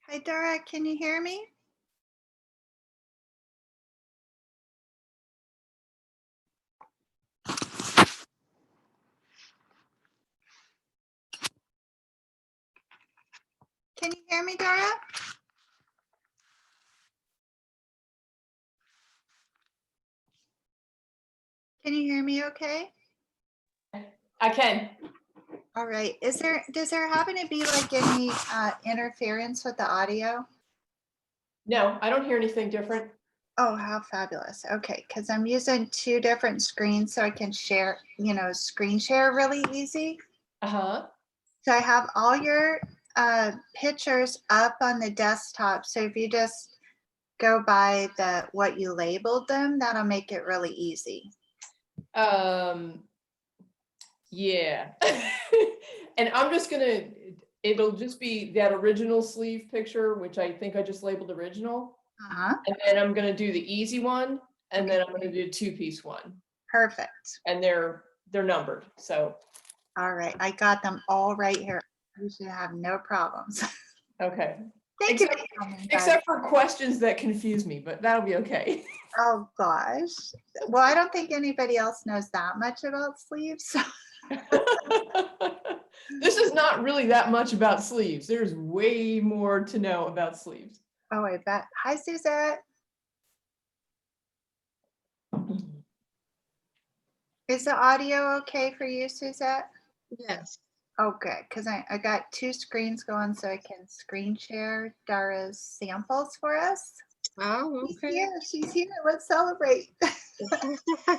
Hi, Dora, can you hear me? Can you hear me, Dora? Can you hear me okay? I can. All right. Does there happen to be like any interference with the audio? No, I don't hear anything different. Oh, how fabulous. Okay, because I'm using two different screens so I can share, screen share really easy. Uh-huh. So I have all your pictures up on the desktop. So if you just go by what you labeled them, that'll make it really easy. Yeah. And I'm just it'll just be that original sleeve picture, which I think I just labeled original. Uh-huh. And then I'm gonna do the easy one, and then I'm gonna do a two-piece one. Perfect. And they're numbered, so. All right, I got them all right here. You should have no problems. Okay. Thank you. For coming, Except for questions that confuse me, but that'll be okay. Oh gosh. Well, I don't think anybody else knows that much about sleeves. So. This is not really that much about sleeves. There's way more to know about sleeves. Oh, I bet. Hi, Suzette. Is the audio okay for you, Suzette? Yes. Oh, good, because I got two screens going so I can screen share Dara's samples for us. Oh, She's okay. here. She's here. Let's celebrate.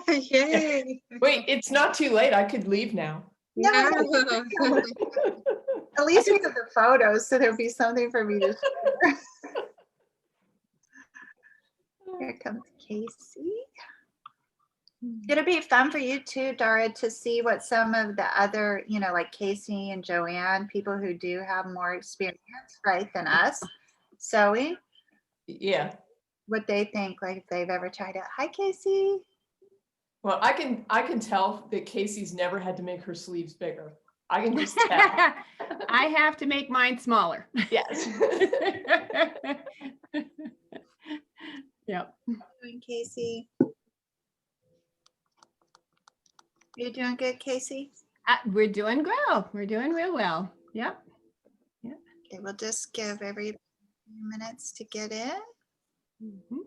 Yay. Wait, it's not too late. I could leave now. No, No. at least we have the photos, so there'll be something for me to share. Here comes Casey. It'll be fun for you too, Dara, to see what some of the other, like Casey and Joanne, people who do have more experience, right, than us sewing, Yeah. what they think, like if they've ever tried it. Hi, Casey. Well, I can tell that Casey's never had to make her sleeves bigger. I can just tell. I have to make mine smaller. Yes. Yep. How you doing, Casey? You doing good, Casey? We're doing well. We're doing real well. Yep. Okay, we'll just give every few minutes to get in. Mhm.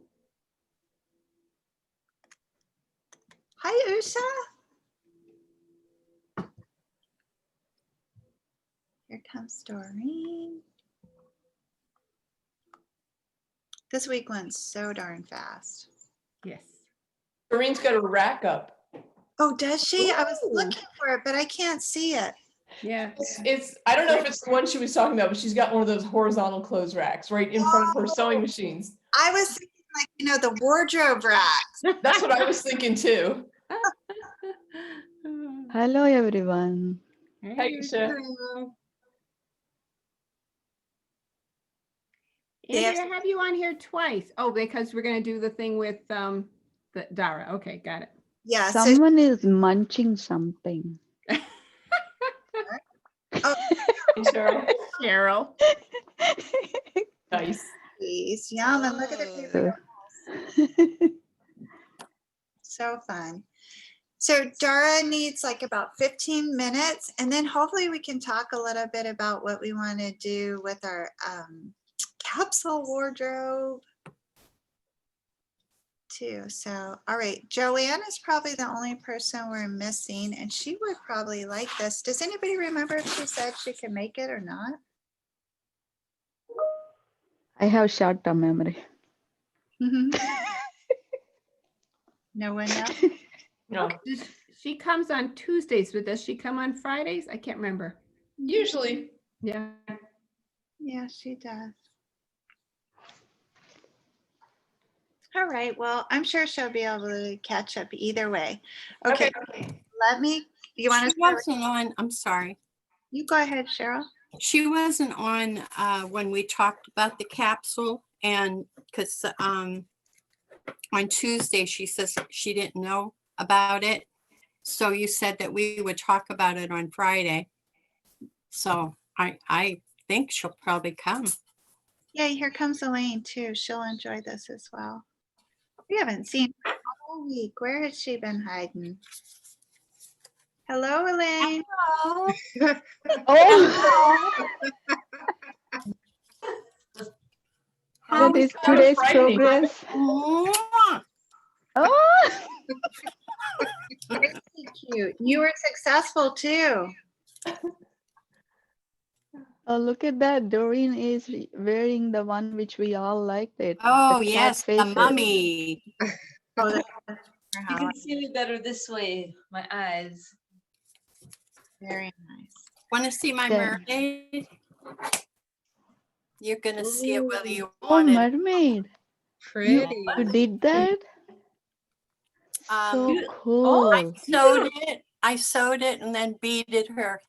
Hi, Usha. Here comes Doreen. This week went so darn fast. Yes. Doreen's got a rack up. Oh, does she? I was Ooh. looking for it, but I can't see it. Yeah. It's I don't know if it's the one she was talking about, but she's got one of those horizontal clothes racks right in front of her sewing machines. I was thinking like, the wardrobe racks. That's what I was thinking too. Hello everyone. Hey, Isha. Andrea, I have you on here twice. Oh, because we're going to do the thing with the Dara. Okay, got it. Yeah. So, Someone is munching something. oh, Hey, Cheryl. Cheryl. Nice. geez, yum, and look at the paper. So fun. So Dara needs like about 15 minutes, and then hopefully we can talk a little bit about what we want to do with our capsule wardrobe too. So, all right, Joanne is probably the only person we're missing, and she would probably like this. Does anybody remember if she said she could make it or not? I have short-term memory. No one knows? No. She comes on Tuesdays, but does she come on Fridays? I can't remember. Usually. Yeah. Yeah, she does. All right, well, I'm sure she'll be able to catch up either way. Okay, you want She to, wasn't on, I'm sorry. you go ahead, Cheryl. She wasn't on when we talked about the capsule, and because on Tuesday she says she didn't know about it. So you said that we would talk about it on Friday. So I think she'll probably come. Yeah, here comes Elaine too. She'll enjoy this as well. We haven't seen her all week. Where has she been hiding? Hello, Elaine. Oh, Oh, how that is That was today's frightening. progress. Mwah. Oh, Very cute. You were successful too. oh, look at that. Doreen is wearing the one which we all liked it. Oh, the cat yes, the faces. mummy. Oh, that's for You Helen. can see me better this way, my eyes. Very nice. Want to see my Yeah. mermaid? You're gonna see it whether you Oh, want it. mermaid. Pretty. You did that? So Um, cool. I sewed it. I sewed it and then beaded her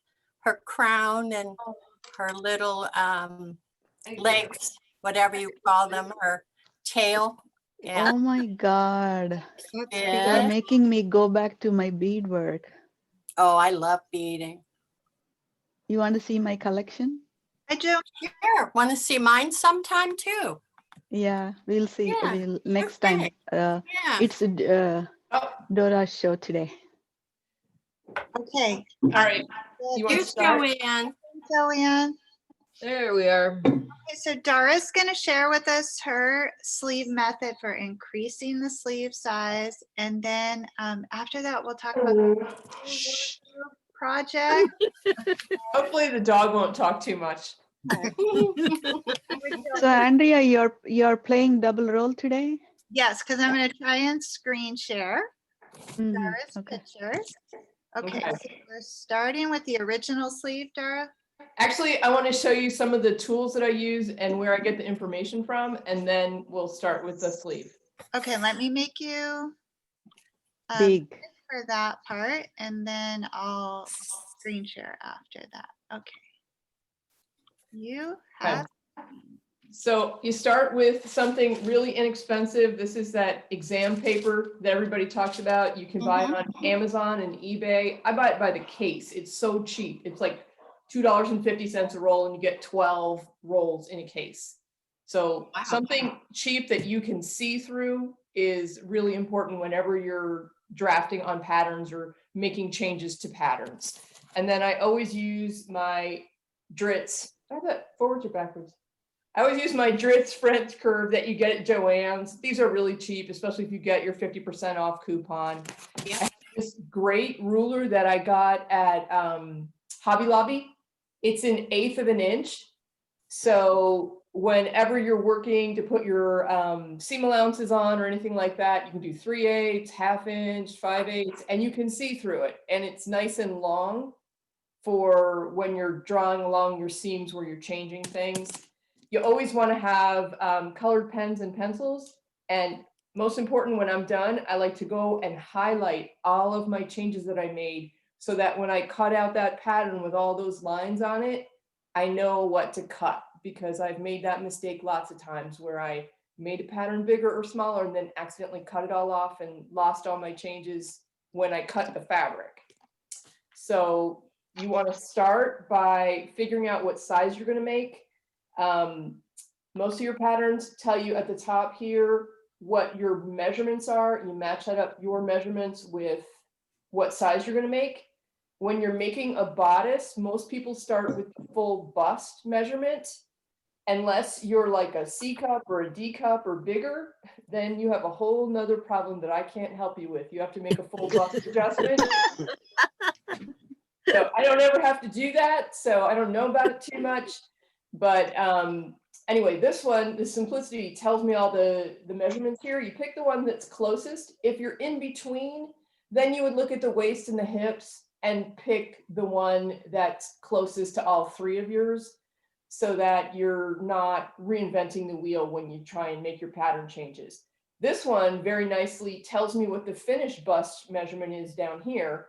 crown and her little legs, whatever you call them, her tail. Yeah. Oh my God. You're Yeah. making me go back to my beadwork. Oh, I love beading. You want to see my collection? I do. Sure. Want to see mine sometime too? Yeah, we'll see. Yeah, We'll next time. okay. Uh, Yeah. it's Oh, Dora's show today. Okay. all right. You want to Here's start? Joanne. Joanne. There we are. Okay, so Dara's going to share with us her sleeve method for increasing the sleeve size. And then after that, we'll talk about the Shh. project. Hopefully the dog won't talk too much. So Andrea, you're playing double role today? Yes, because I'm going to try and screen share Mhm, Dara's okay. pictures. Okay, Okay. so we're starting with the original sleeve, Dara. Actually, I want to show you some of the tools that I use and where I get the information from, and then we'll start with the sleeve. Okay, let me make you Big. for that part, and then I'll screen share after that. Okay. You have So you start with something really inexpensive. This is that exam paper that everybody talks about. You can buy it on Amazon and eBay. I buy it by the case. It's so cheap. It's like $2.50 a roll, and you get 12 rolls in a case. So Wow. something cheap that you can see through is really important whenever you're drafting on patterns or making changes to patterns. And then I always use my Dritz. I have that forwards or backwards? I always use my Dritz French curve that you get at Joann's. These are really cheap, especially if you get your 50% off coupon. Yeah. I have this great ruler that I got at Hobby Lobby. It's 1/8 of an inch. So whenever you're working to put your seam allowances on or anything like that, you can do 3/8, 1/2 inch, 5/8, and you can see through it. And it's nice and long for when you're drawing along your seams where you're changing things. You always want to have colored pens and pencils. And most important, when I'm done, I like to go and highlight all of my changes that I made so that when I cut out that pattern with all those lines on it, I know what to cut, because I've made that mistake lots of times where I made a pattern bigger or smaller and then accidentally cut it all off and lost all my changes when I cut the fabric. So you want to start by figuring out what size you're going to make. Most of your patterns tell you at the top here what your measurements are. You match that up, your measurements, with what size you're going to make. When you're making a bodice, most people start with the full bust measurement. Unless you're like a C cup or a D cup or bigger, then you have a whole nother problem that I can't help you with. You have to make a full bust adjustment. So I don't ever have to do that, so I don't know about it too much. But anyway, this one, the Simplicity, tells me all the measurements here. You pick the one that's closest. If you're in between, then you would look at the waist and the hips and pick the one that's closest to all three of yours, so that you're not reinventing the wheel when you try and make your pattern changes. This one very nicely tells me what the finished bust measurement is down here.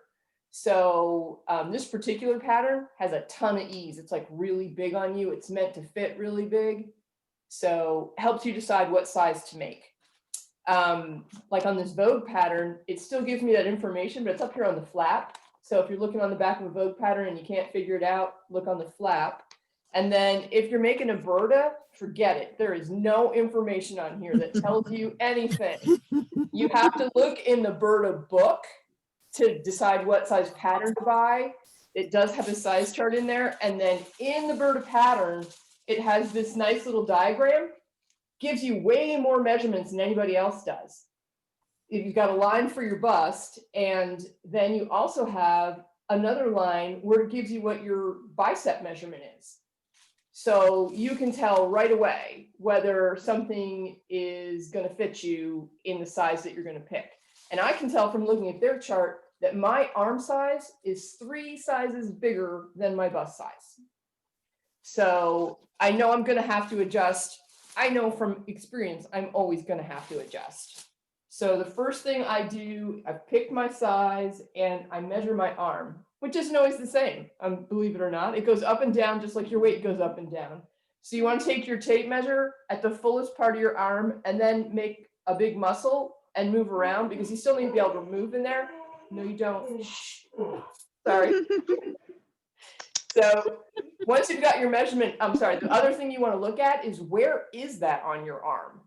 So this particular pattern has a ton of ease. It's like really big on you. It's meant to fit really big. So helps you decide what size to make. Like on this Vogue pattern, it still gives me that information, but it's up here on the flap. So if you're looking on the back of a Vogue pattern and you can't figure it out, look on the flap. And then if you're making a Berta, forget it. There is no information on here that tells you anything. You have to look in the Berta book to decide what size pattern to buy. It does have a size chart in there. And then in the Berta pattern, it has this nice little diagram, gives you way more measurements than anybody else does. You've got a line for your bust, and then you also have another line where it gives you what your bicep measurement is. So you can tell right away whether something is going to fit you in the size that you're going to pick. And I can tell from looking at their chart that my arm size is 3 sizes bigger than my bust size. So I know I'm going to have to adjust. I know from experience, I'm always going to have to adjust. So the first thing I do, I pick my size and I measure my arm, which isn't always the same, believe it or not. It goes up and down just like your weight goes up and down. So you want to take your tape measure at the fullest part of your arm and then make a big muscle and move around, because you still need to be able to move in there. No, you don't. Shh. Sorry. So once you've got your measurement, the other thing you want to look at is where is that on your arm?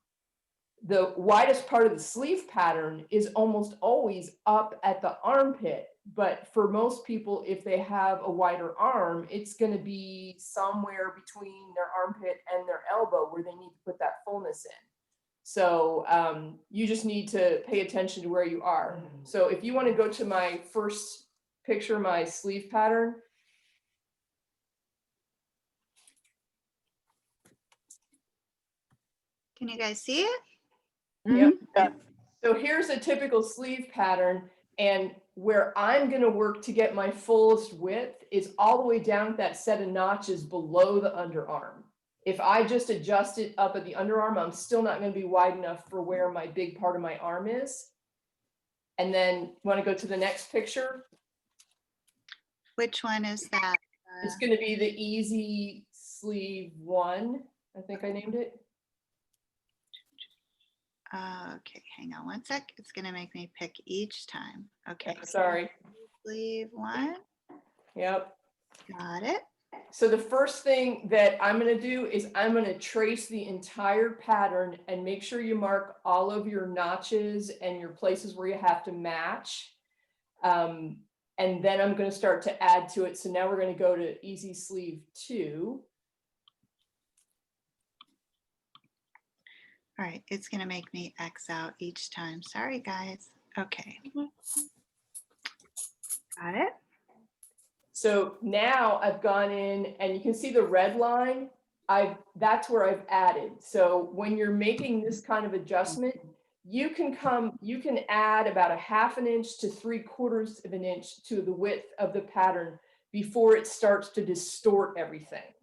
The widest part of the sleeve pattern is almost always up at the armpit. But for most people, if they have a wider arm, it's going to be somewhere between their armpit and their elbow where they need to put that fullness in. So you just need to pay attention to where you are. So if you want to go to my first picture, my sleeve pattern. Can you guys see it? Yep. So here's a typical sleeve pattern, and where I'm going to work to get my fullest width is all the way down at that set of notches below the underarm. If I just adjust it up at the underarm, I'm still not going to be wide enough for where my big part of my arm is. And then want to go to the next picture? Which one is that? It's going to be the Easy Sleeve 1. I think I named it. Okay, hang on one sec. It's gonna make me pick each time. Okay. Sorry. Sleeve 1. Yep. Got it. So the first thing that I'm going to do is I'm going to trace the entire pattern and make sure you mark all of your notches and your places where you have to match. And then I'm going to start to add to it. So now we're going to go to Easy Sleeve 2. All right, it's gonna make me X out each time. Sorry, guys. Okay. Got it. So now I've gone in and you can see the red line. That's where I've added. So when you're making this kind of adjustment, you can add about a 1/2 inch to 3/4 of an inch to the width of the pattern before it starts to distort everything.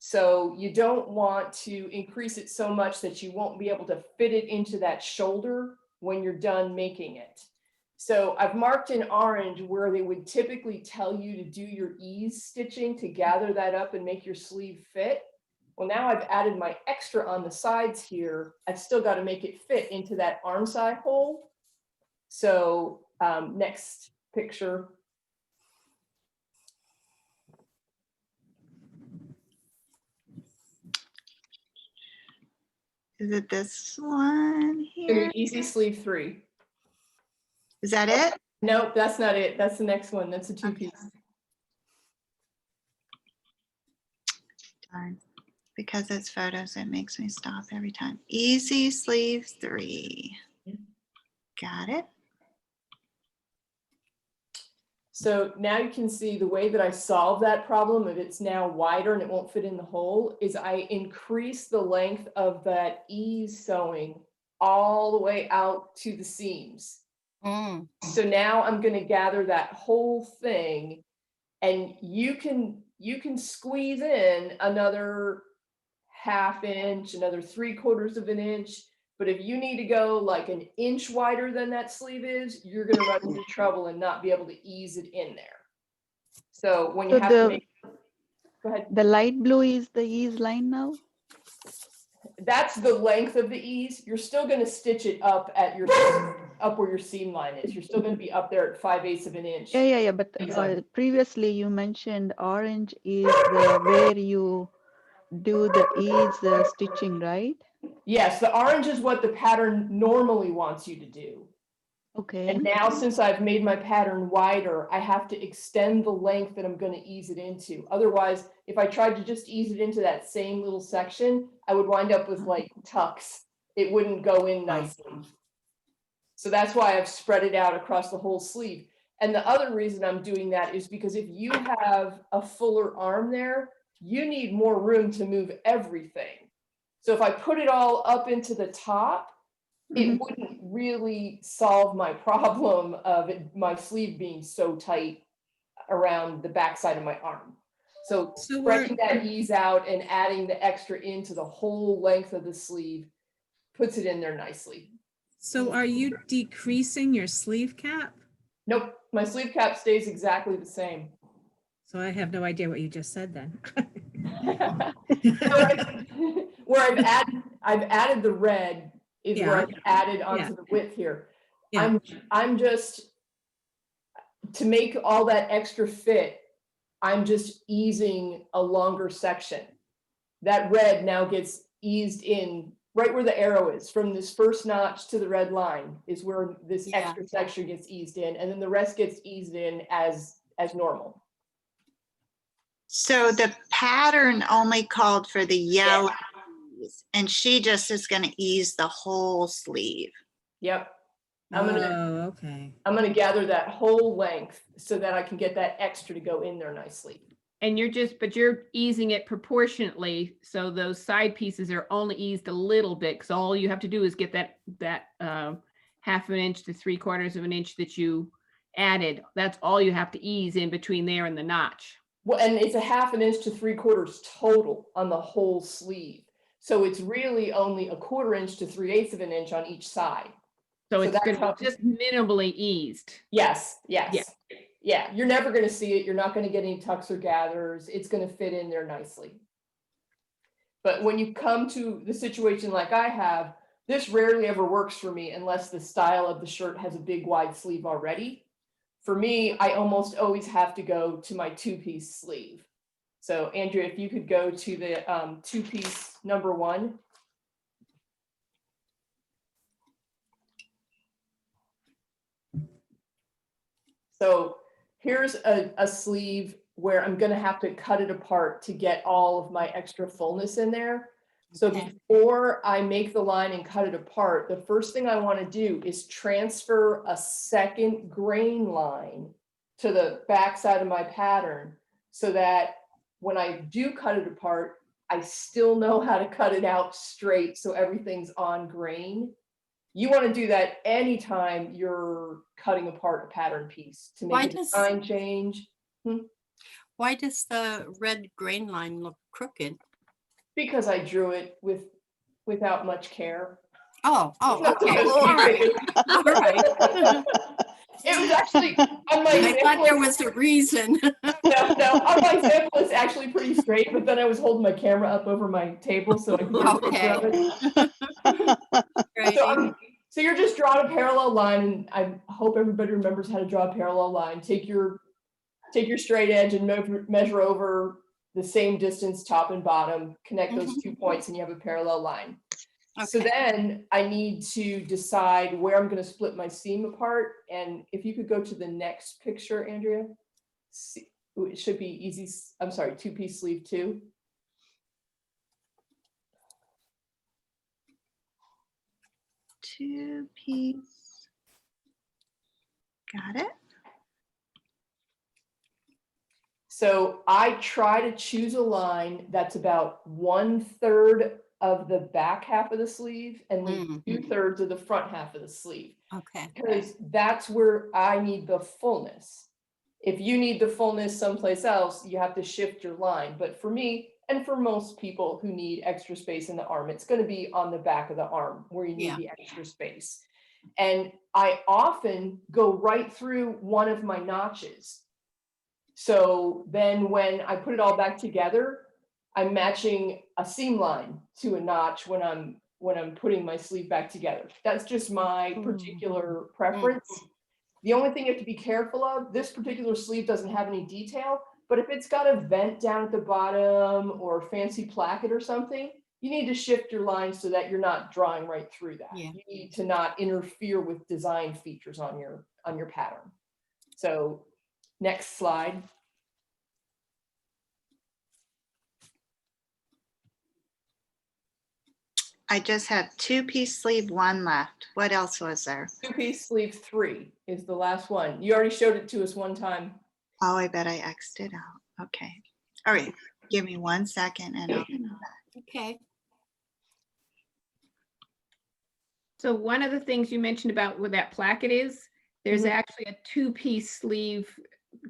So you don't want to increase it so much that you won't be able to fit it into that shoulder when you're done making it. So I've marked in orange where they would typically tell you to do your ease stitching to gather that up and make your sleeve fit. Well, now I've added my extra on the sides here. I've still got to make it fit into that arm side hole. So next picture. Is it this one here? Easy Sleeve 3. Is that it? Nope, that's not it. That's the next one. That's a 2-piece. Okay. Darn. Because it's photos, it makes me stop every time. Easy Sleeve 3. Got it. So now you can see the way that I solve that problem, if it's now wider and it won't fit in the hole, is I increase the length of that ease sewing all the way out to the seams. So now I'm going to gather that whole thing, and you can squeeze in another 1/2 inch, another 3/4 of an inch. But if you need to go like an inch wider than that sleeve is, you're going to run into trouble and not be able to ease it in there. So when you So have to make, go ahead. The light blue is the ease line now? That's the length of the ease. You're still going to stitch it up at your up where your seam line is. You're still gonna be up there at 5/8 of an inch. Yeah. But Exactly. previously you mentioned orange is where you do the ease stitching, right? Yes, the orange is what the pattern normally wants you to do. Okay. And now, since I've made my pattern wider, I have to extend the length that I'm going to ease it into. Otherwise, if I tried to just ease it into that same little section, I would wind up with like tucks. It wouldn't go in nicely. So that's why I've spread it out across the whole sleeve. And the other reason I'm doing that is because if you have a fuller arm there, you need more room to move everything. So if I put it all up into the top, it wouldn't really solve my problem of my sleeve being so tight around the backside of my arm. So spreading that ease out and adding the extra into the whole length of the sleeve puts it in there nicely. So are you decreasing your sleeve cap? Nope, my sleeve cap stays exactly the same. So I have no idea what you just said then. Where I've added the red is where Yeah. I've added onto Yeah. the width here. Yeah. I'm just, to make all that extra fit, I'm just easing a longer section. That red now gets eased in right where the arrow is, from this first notch to the red line is where this Yeah. extra section gets eased in, and then the rest gets eased in as normal. So the pattern only called for the yellow, ease, and she just is going to ease the whole sleeve. Yep. I'm Okay. gonna gather that whole length so that I can get that extra to go in there nicely. And but you're easing it proportionately, so those side pieces are only eased a little bit, because all you have to do is get that 1/2 an inch to 3/4 of an inch that you added. That's all you have to ease in between there and the notch. Well, and it's a 1/2 an inch to 3/4 total on the whole sleeve. So it's really only a 1/4 inch to 3/8 of an inch on each side. So So it's that's gonna how- be just minimally eased. Yes, Yeah. yes. Yeah, you're never gonna see it. You're not gonna get any tucks or gathers. It's gonna fit in there nicely. But when you come to the situation like I have, this rarely ever works for me unless the style of the shirt has a big wide sleeve already. For me, I almost always have to go to my 2-piece sleeve. So Andrea, if you could go to the 2-piece number 1. So here's a sleeve where I'm gonna have to cut it apart to get all of my extra fullness in there. So Okay. before I make the line and cut it apart, the first thing I wanna do is transfer a second grain line to the backside of my pattern so that when I do cut it apart, I still know how to cut it out straight so everything's on grain. You want to do that anytime you're cutting apart a pattern piece to Why make a does- design change. Why does the red grain line look crooked? Because I drew it without much care. Oh, okay, Just all right, kidding. all right. It was actually on my I thought there example. was a reason. No, on my example, it's actually pretty straight, but then I was holding my camera up over my table so I could get a picture of it. Right. So you're just drawing a parallel line, and I hope everybody remembers how to draw a parallel line. Take your straight edge and measure over the same distance, top and bottom, connect those 2 points, and you have a parallel line. So Okay. then I need to decide where I'm going to split my seam apart. And if you could go to the next picture, Andrea, it should be easy. I'm sorry, 2-piece sleeve 2. Two-piece. Got it. So I try to choose a line that's about 1/3 of the back half of the sleeve and leave 2/3 of the front half of the sleeve, Okay. because that's where I need the fullness. If you need the fullness someplace else, you have to shift your line. But for me, and for most people who need extra space in the arm, it's going to be on the back of the arm where you need Yeah. the extra space. And I often go right through one of my notches. So then when I put it all back together, I'm matching a seam line to a notch when when I'm putting my sleeve back together. That's just my particular preference. The only thing you have to be careful of, this particular sleeve doesn't have any detail, but if it's got a vent down at the bottom or a fancy placket or something, you need to shift your line so that you're not drawing right through that. Yeah. You need to not interfere with design features on your pattern. So next slide. I just have 2-piece sleeve, 1 left. What else was there? 2-piece sleeve 3 is the last one. You already showed it to us one time. Oh, I bet I X'd it out. Okay. All right. Give me 1 second and I'll come back. Okay. So one of the things you mentioned about where that placket is, there's Mhm. actually a 2-piece sleeve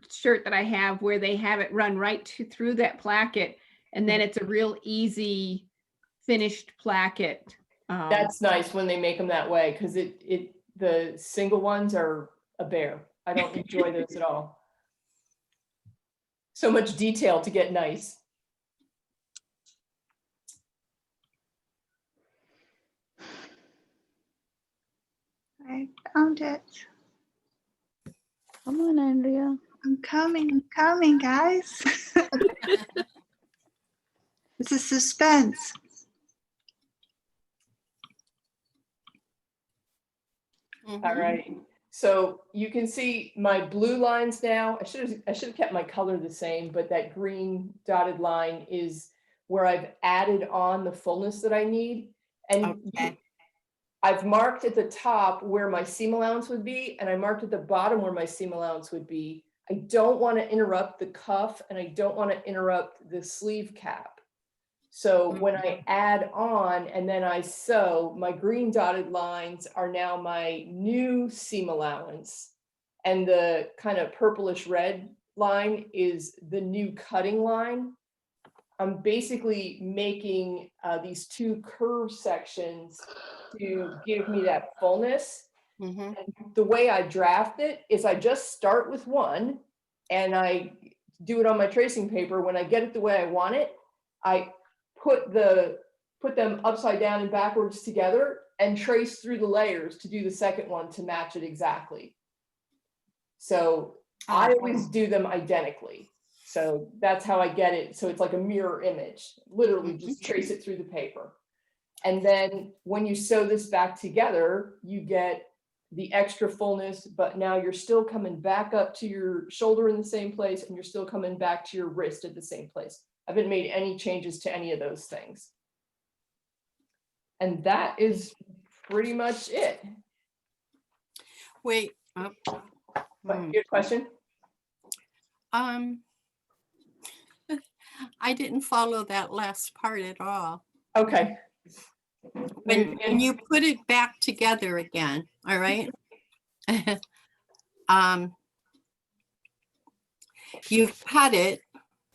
shirt that I have where they have it run right through that placket. And then it's a real easy finished placket. That's nice when they make them that way, because the single ones are a bear. I don't enjoy those at all. So much detail to get nice. I found it. Come on, Andrea. I'm coming, guys. This is suspense. All Mhm. right. So you can see my blue lines now. I should have kept my color the same, but that green dotted line is where I've added on the fullness that I need. And Okay. I've marked at the top where my seam allowance would be, and I marked at the bottom where my seam allowance would be. I don't want to interrupt the cuff, and I don't want to interrupt the sleeve cap. So when I add on and then I sew, my green dotted lines are now my new seam allowance. And the kind of purplish red line is the new cutting line. I'm basically making these 2 curved sections to give me that fullness. Mhm. And the way I draft it is I just start with 1 and I do it on my tracing paper. When I get it the way I want it, I put them upside down and backwards together and trace through the layers to do the second one to match it exactly. So I always do them identically. So that's how I get it. So it's like a mirror image, literally just trace it through the paper. And then when you sew this back together, you get the extra fullness, but now you're still coming back up to your shoulder in the same place, and you're still coming back to your wrist at the same place. I haven't made any changes to any of those things. And that is pretty much it. Wait. Oh. But your question? I didn't follow that last part at all. Okay. When you put it back together again, all right? You've cut it,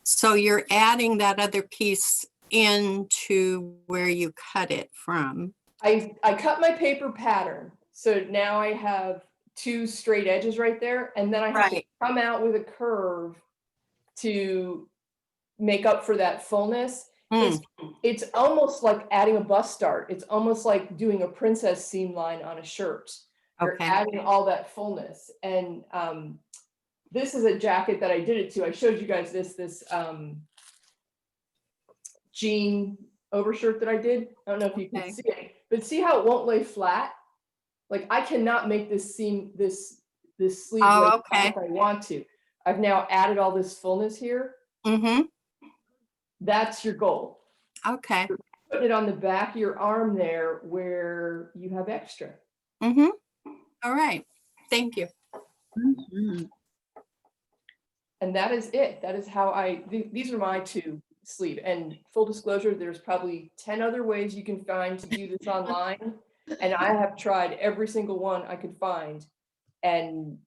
so you're adding that other piece into where you cut it from. I cut my paper pattern. So now I have 2 straight edges right there. And then I have to Right. come out with a curve to make up for that fullness. It's almost like adding a bust start. It's almost like doing a princess seam line on a shirt. You're Okay. adding all that fullness. And this is a jacket that I did it to. I showed you guys this jean overshirt that I did. I don't know if you can Okay. see it, but see how it won't lay flat? Like I cannot make this seam, this sleeve Oh, lay okay. flat if I want to. I've now added all this fullness here. Mm-hmm. That's your goal. Okay. Put it on the back of your arm there where you have extra. Mm-hmm. All right. Thank you. Mhm. And that is it. That is how these are my 2 sleeve. And full disclosure, there's probably 10 other ways you can find to do this online. And I have tried every single one I could find. And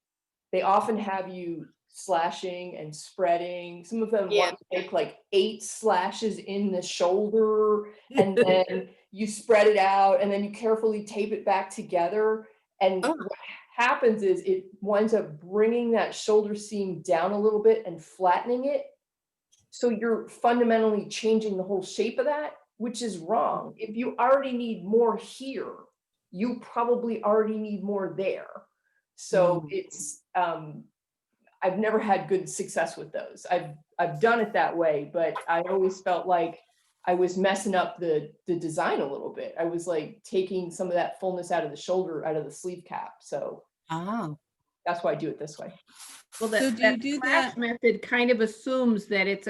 they often have you slashing and spreading. Some of them want to make like 8 slashes in the shoulder, and then you spread it out, and then you carefully tape it back together. And Oh. what happens is it winds up bringing that shoulder seam down a little bit and flattening it. So you're fundamentally changing the whole shape of that, which is wrong. If you already need more here, you probably already need more there. So it's, I've never had good success with those. I've done it that way, but I always felt like I was messing up the design a little bit. I was like taking some of that fullness out of the shoulder, out of the sleeve cap. So Oh, that's why I do it this way. Well, So that, do you that do slash that- method kind of assumes that it's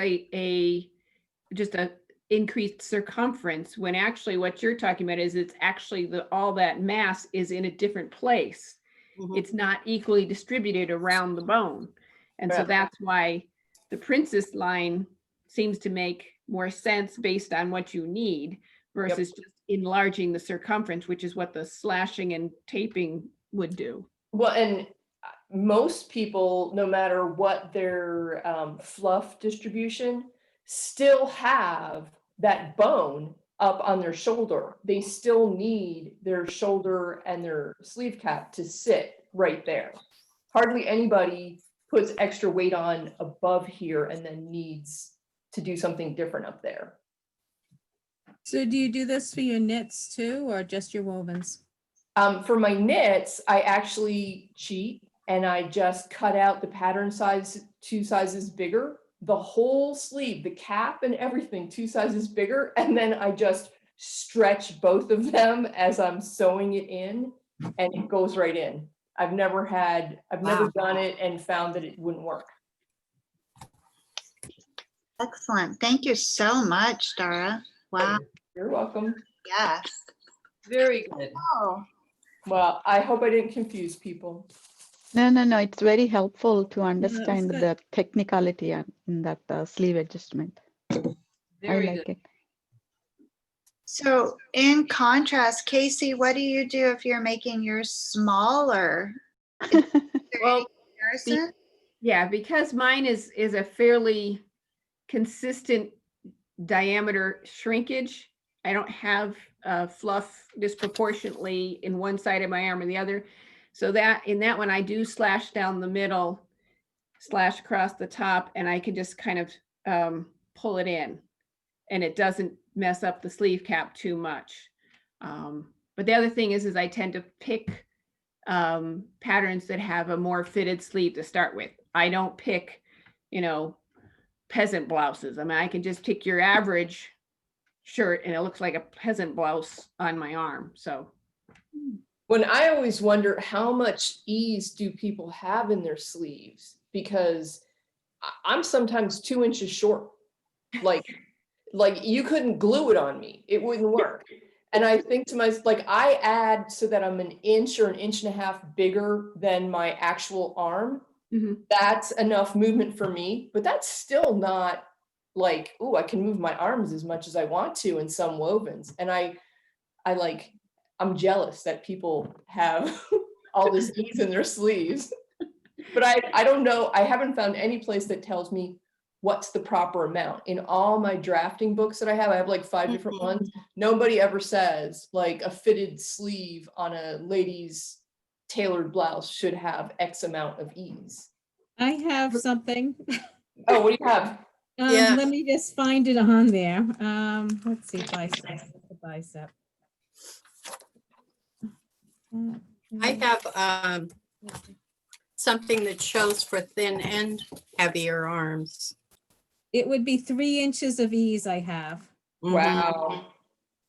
just a increased circumference, when actually what you're talking about is it's actually all that mass is in a different place. mhm. It's not equally distributed around the bone. And so Yeah. that's why the princess line seems to make more sense based on what you need versus just enlarging the circumference, which is what the slashing and taping would do. Well, and most people, no matter what their fluff distribution, still have that bone up on their shoulder. They still need their shoulder and their sleeve cap to sit right there. Hardly anybody puts extra weight on above here and then needs to do something different up there. So do you do this for your knits too, or just your wovens? For my knits, I actually cheat and I just cut out the pattern size 2 sizes bigger, the whole sleeve, the cap and everything 2 sizes bigger. And then I just stretch both of them as I'm sewing it in and it goes right in. I've never Wow. done it and found that it wouldn't work. Excellent. Thank you so much, Dara. Wow. You're welcome. Yes. Very good. Oh, Well, I hope I didn't confuse people. No, it's very helpful to was understand good. the technicality in that sleeve adjustment. I Very like good. it. so in contrast, Casey, what do you do if you're making yours smaller? Is there Well, any comparison? yeah, because mine is a fairly consistent diameter shrinkage. I don't have fluff disproportionately in one side of my arm or the other. So that in that one, I do slash down the middle, slash across the top, and I can just kind of pull it in. And it doesn't mess up the sleeve cap too much. But the other thing is I tend to pick patterns that have a more fitted sleeve to start with. I don't pick, peasant blouses. I mean, I can just pick your average shirt and it looks like a peasant blouse on my arm. So When I always wonder how much ease do people have in their sleeves, because I'm sometimes 2 inches short. Like you couldn't glue it on me. It wouldn't work. And I think to myself, like I add so that I'm an inch or an inch and a half bigger than my actual arm. Mhm. That's enough movement for me, but that's still not like, oh, I can move my arms as much as I want to in some wovens. And I'm jealous that people have all this ease in their sleeves. But I don't know, I haven't found any place that tells me what's the proper amount. In all my drafting books that I have like 5 different Mhm. ones. Nobody ever says like a fitted sleeve on a lady's tailored blouse should have X amount of ease. I have something. Oh, what do you have? Yeah. Let me just find it on there. Let's see, bicep, what's the bicep. I have something that shows for thin and heavier arms. It would be 3 inches of ease I have. Mhm. Wow.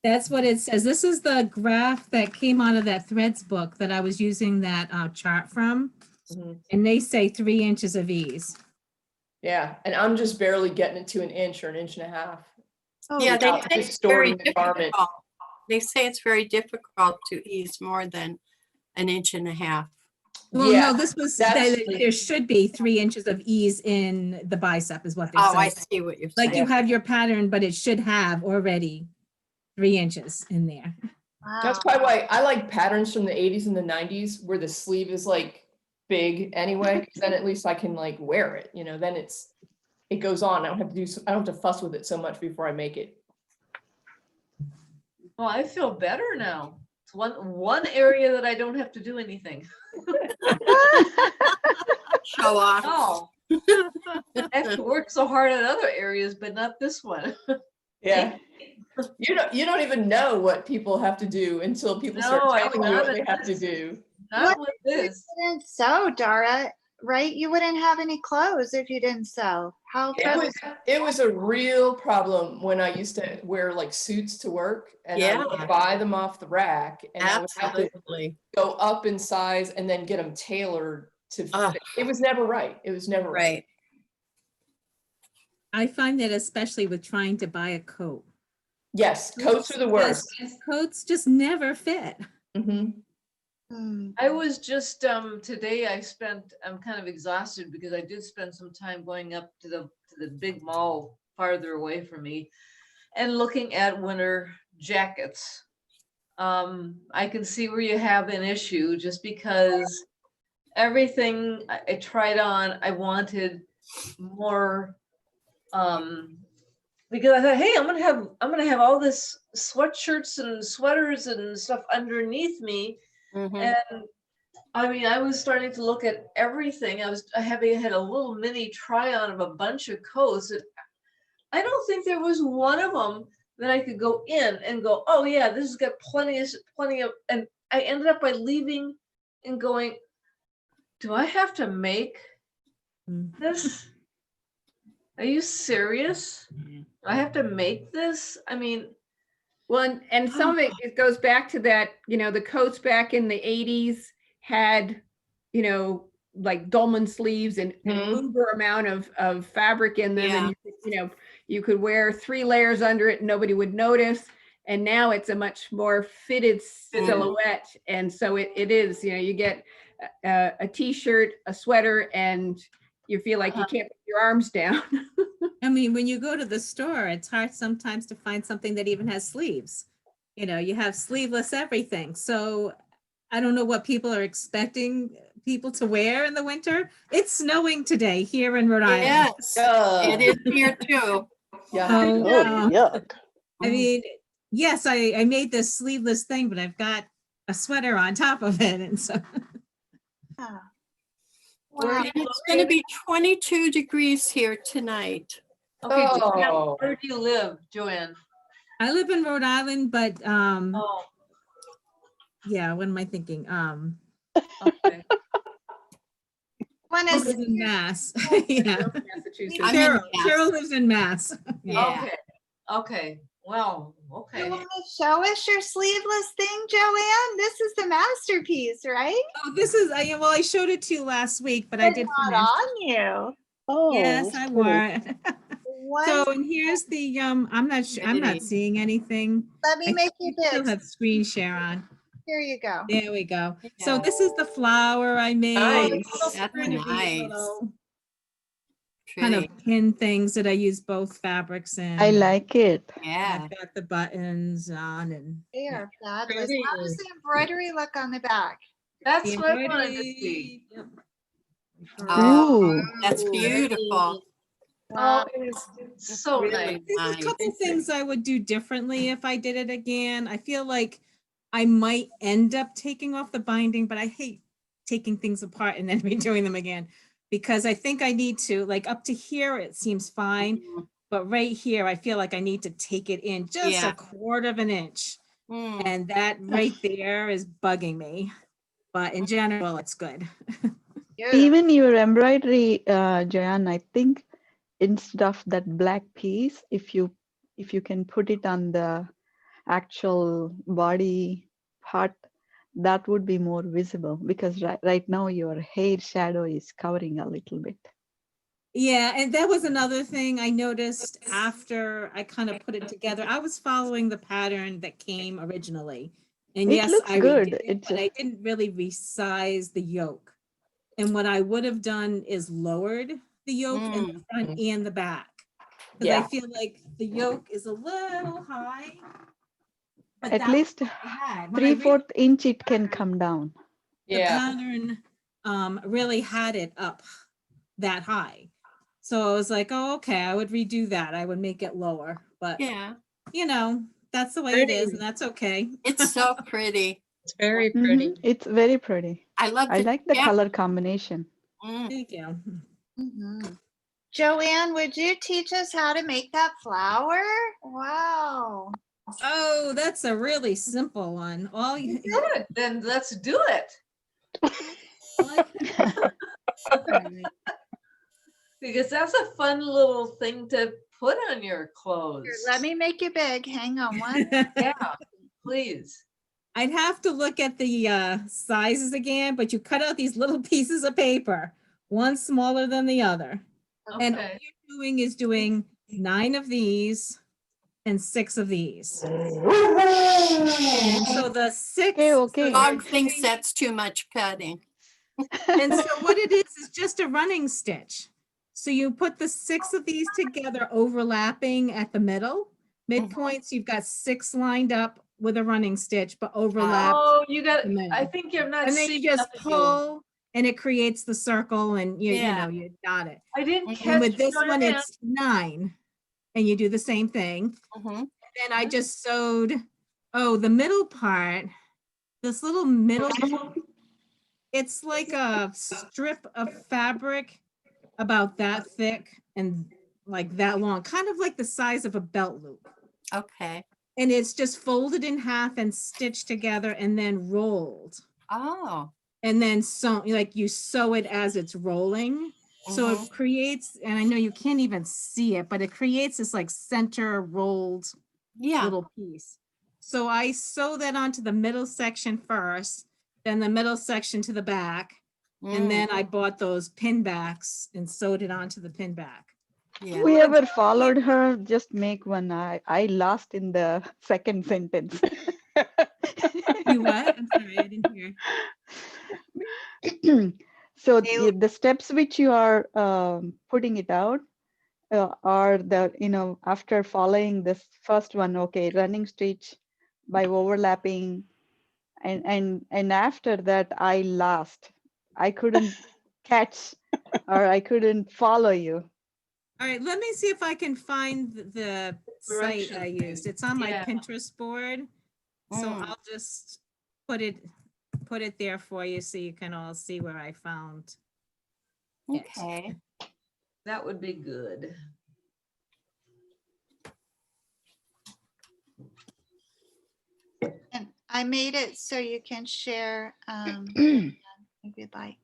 That's what it says. This is the graph that came out of that Threads book that I was using that chart from. Mhm. And they say 3 inches of ease. Yeah, and I'm just barely getting it to an inch or an inch and a half. Yeah, they without say it's very distorting the garment. difficult. They say it's very difficult to ease more than an inch and a half. Well, Yeah, no, this was, that's- there should be 3 inches of ease in the bicep is what they're Oh, I saying. see what you're Like you saying. have your pattern, but it should have already 3 inches in there. That's probably why I like patterns from the 80s and the 90s where the sleeve is like big anyway, because then at least I can like wear it, then it goes on. I don't have to I don't have to fuss with it so much before I make it. Well, I feel better now. It's one area that I don't have to do anything. Show off. Oh. I have to work so hard at other areas, but not this one. Yeah. You don't even know what people have to do until people start No, I telling you know what that they have to that's- do. Not with You this. didn't sew, Dara, right? You wouldn't have any clothes if you didn't sew. How It was a real problem when I used to wear like suits to work, and I would Yeah. buy them off the rack, and I would have to Absolutely. go up in size and then get them tailored to Ugh. fit. It was never right. It was never right. Right. I find that especially with trying to buy a coat. Yes, coats are the worst. Coats just never fit. Mhm. Hmm. I was just, today I'm kind of exhausted because I did spend some time going up to the big mall farther away from me and looking at winter jackets. I can see where you have an issue just because everything I tried on, I wanted more, because I thought, hey, I'm gonna have all this sweatshirts and sweaters and stuff underneath me. Mhm. And I mean, I was starting to look at everything. I had a little mini try on of a bunch of coats. And I don't think there was one of them that I could go in and go, oh yeah, this has got plenty of, and I ended up by leaving and going, do I have to make Mm. this? Are you serious? Do I have to make this? I mean, Well, and some of it goes back to that, the coats back in the 80s had, like dolman sleeves and an Mhm. uber amount of fabric in them. Yeah. And, you could wear 3 layers under it and nobody would notice. And now it's a much more fitted silhouette. And so it is, you get a t-shirt, a sweater, and you feel like you can't put your arms down. I mean, when you go to the store, it's hard sometimes to find something that even has sleeves. You have sleeveless everything. So I don't know what people are expecting people to wear in the winter. It's snowing today here in Rhode Island. Yes, it is here too. Yeah. So, Oh, yuck. I mean, yes, I made this sleeveless thing, but I've got a sweater on top of it. And so Yeah. Where Wow. do And it's gonna be 22 degrees here tonight. okay, Joanne, Oh. where do you live, Joanne? I live in Rhode Island, but Oh, yeah, what am I thinking? okay. One I is live in Mass. Yeah. Massachusetts. I'm in Mass. Cheryl lives in Mass. Yeah. Okay, okay, well, okay. You want to show us your sleeveless thing, Joanne? This is the masterpiece, right? Oh, this is, I showed it to you last week, but I It's did not finish. on you. Oh, Yes, it's I pretty. wore it. One, So, and here's the, I'm not Pretty. seeing anything. let me I make you still big. have screen share on. Here you go. There we go. So Yeah. this is the flower I made. Nice. That's Pretty nice. little kind Pretty. of pin things that I use both fabrics in. I like it. Yeah. I've got the buttons on and They are fabulous. Pretty. How does the embroidery look on the back? That's the what I wanted to see. embroidery. Yep. Oh, Ooh. that's beautiful. Oh, it's so Really nice. There's a nice. couple things I would do differently if I did it again. I feel like I might end up taking off the binding, but I hate taking things apart and then redoing them again. Because I think I need to, like up to here, it seems fine. Mhm. But right here, I feel like I need to take it in just Yeah. a quarter of an inch. Mm. And that right there is bugging me. But in general, it's good. Beautiful. Even your embroidery, Joanne, I think instead of that black piece, if you can put it on the actual body part, that would be more visible because right now your hair shadow is covering a little bit. Yeah, and that was another thing I noticed after I kind of put it together. I was following the pattern that came originally. And It yes, looks I good. redid it, It's but I didn't really resize the yoke. And what I would have done is lowered the yoke in the front and the back. Because I Yeah. feel like the yoke is a little high. But At that's least what I had. When I 3/4 inch it can come down. the Yeah. pattern really had it up that high. So I was like, oh, okay, I would redo that. I would make it lower, but Yeah, that's the way it is, and that's okay. it's so pretty. It's very pretty. Mhm. It's very pretty. I love I the like the yeah. color combination. Mm. Thank you. Mhm. Joanne, would you teach us how to make that flower? Wow. Oh, that's a really simple one. All you, Good, then let's do it. Because that's a fun little thing to put on your clothes. Here, let me make it big. Hang on one. Yeah, please. I'd have to look at the sizes again, but you cut out these little pieces of paper, one smaller than the other. And all Okay. you're doing is doing 9 of these and 6 of these. And so the 6. Okay, so okay. you're Dog thinks doing- that's too much petting. And so what it is just a running stitch. So you put the 6 of these together overlapping at the middle. Midpoints, you've got 6 lined up with a running stitch, but overlapped. Oh, you got, the middle. I think you're not And then you seeing just enough of you. pull and it creates the circle and you Yeah. know, you got it. I didn't And catch. with this one, Joanne. it's 9. And you do the same thing. Mhm. Then I just sewed, oh, the middle part, this little middle, it's like a strip of fabric about that thick and like that long, kind of like the size of a belt loop. Okay. And it's just folded in half and stitched together and then rolled. Oh. And then so like you sew it as it's rolling. So Mhm. it creates, and I know you can't even see it, but it creates this like center rolled Yeah. little piece. So I sew that onto the middle section first, then the middle section to the back. And Mm, then I bought those pin backs and sewed it onto the pin back. yeah. Whoever followed her, just make one. I lost in the second sentence. You what? I'm sorry, I didn't hear. So They- the steps which you are putting it out are the, after following this first one, okay, running stitch by overlapping. And after that, I lost. I couldn't catch or I couldn't follow you. All right, let me see if I can find the site Direction I thing. used. It's on my Yeah. Pinterest board. So Mm. I'll just put it there for you so you can all see where I found. it. Okay. That would be good. And I made it so you can share if you'd like.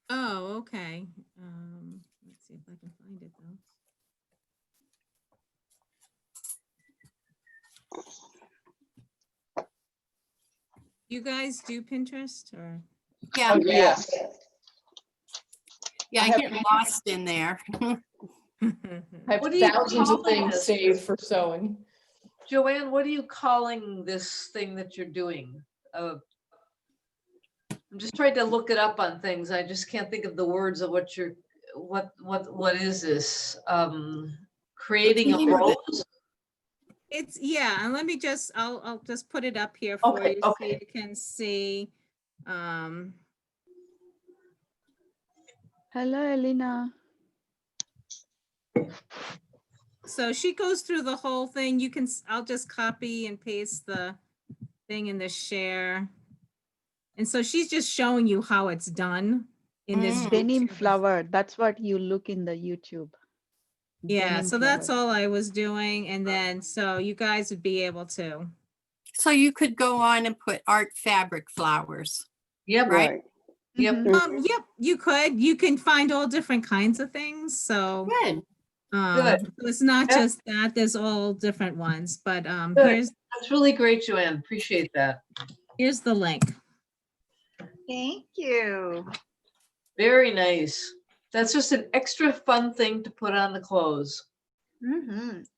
Oh, okay. Let's see if I can find it though. You guys do Pinterest or? Yeah. Oh, yes. Yeah. I I have get Pinterest. lost in there. I have What do you thousands of call things this? saved for sewing. Joanne, what are you calling this thing that you're doing? I'm just trying to look it up on things. I just can't think of the words of what you're, what is this? Creating a name of it? rose? It's, yeah, and let me just, I'll just put it up here for Okay, you so okay. you can see. Hello, Elena. So she goes through the whole thing. You can, I'll just copy and paste the thing in the share. And so she's just showing you how it's done in this. Mm. Denim YouTube. flower. That's what you look in the YouTube. Yeah, Denim so that's flower. all I was doing. And then, so you guys would be able to. So you could go on and put art fabric flowers. Yep, Right. Yep. Mhm. Yep, you could. You can find all different kinds of things. So Good. Good. so it's not Yep. just that, there's all different ones, but Good. That's really great, Joanne. Appreciate that. here's the link. Thank you. Very nice. That's just an extra fun thing to put on the clothes.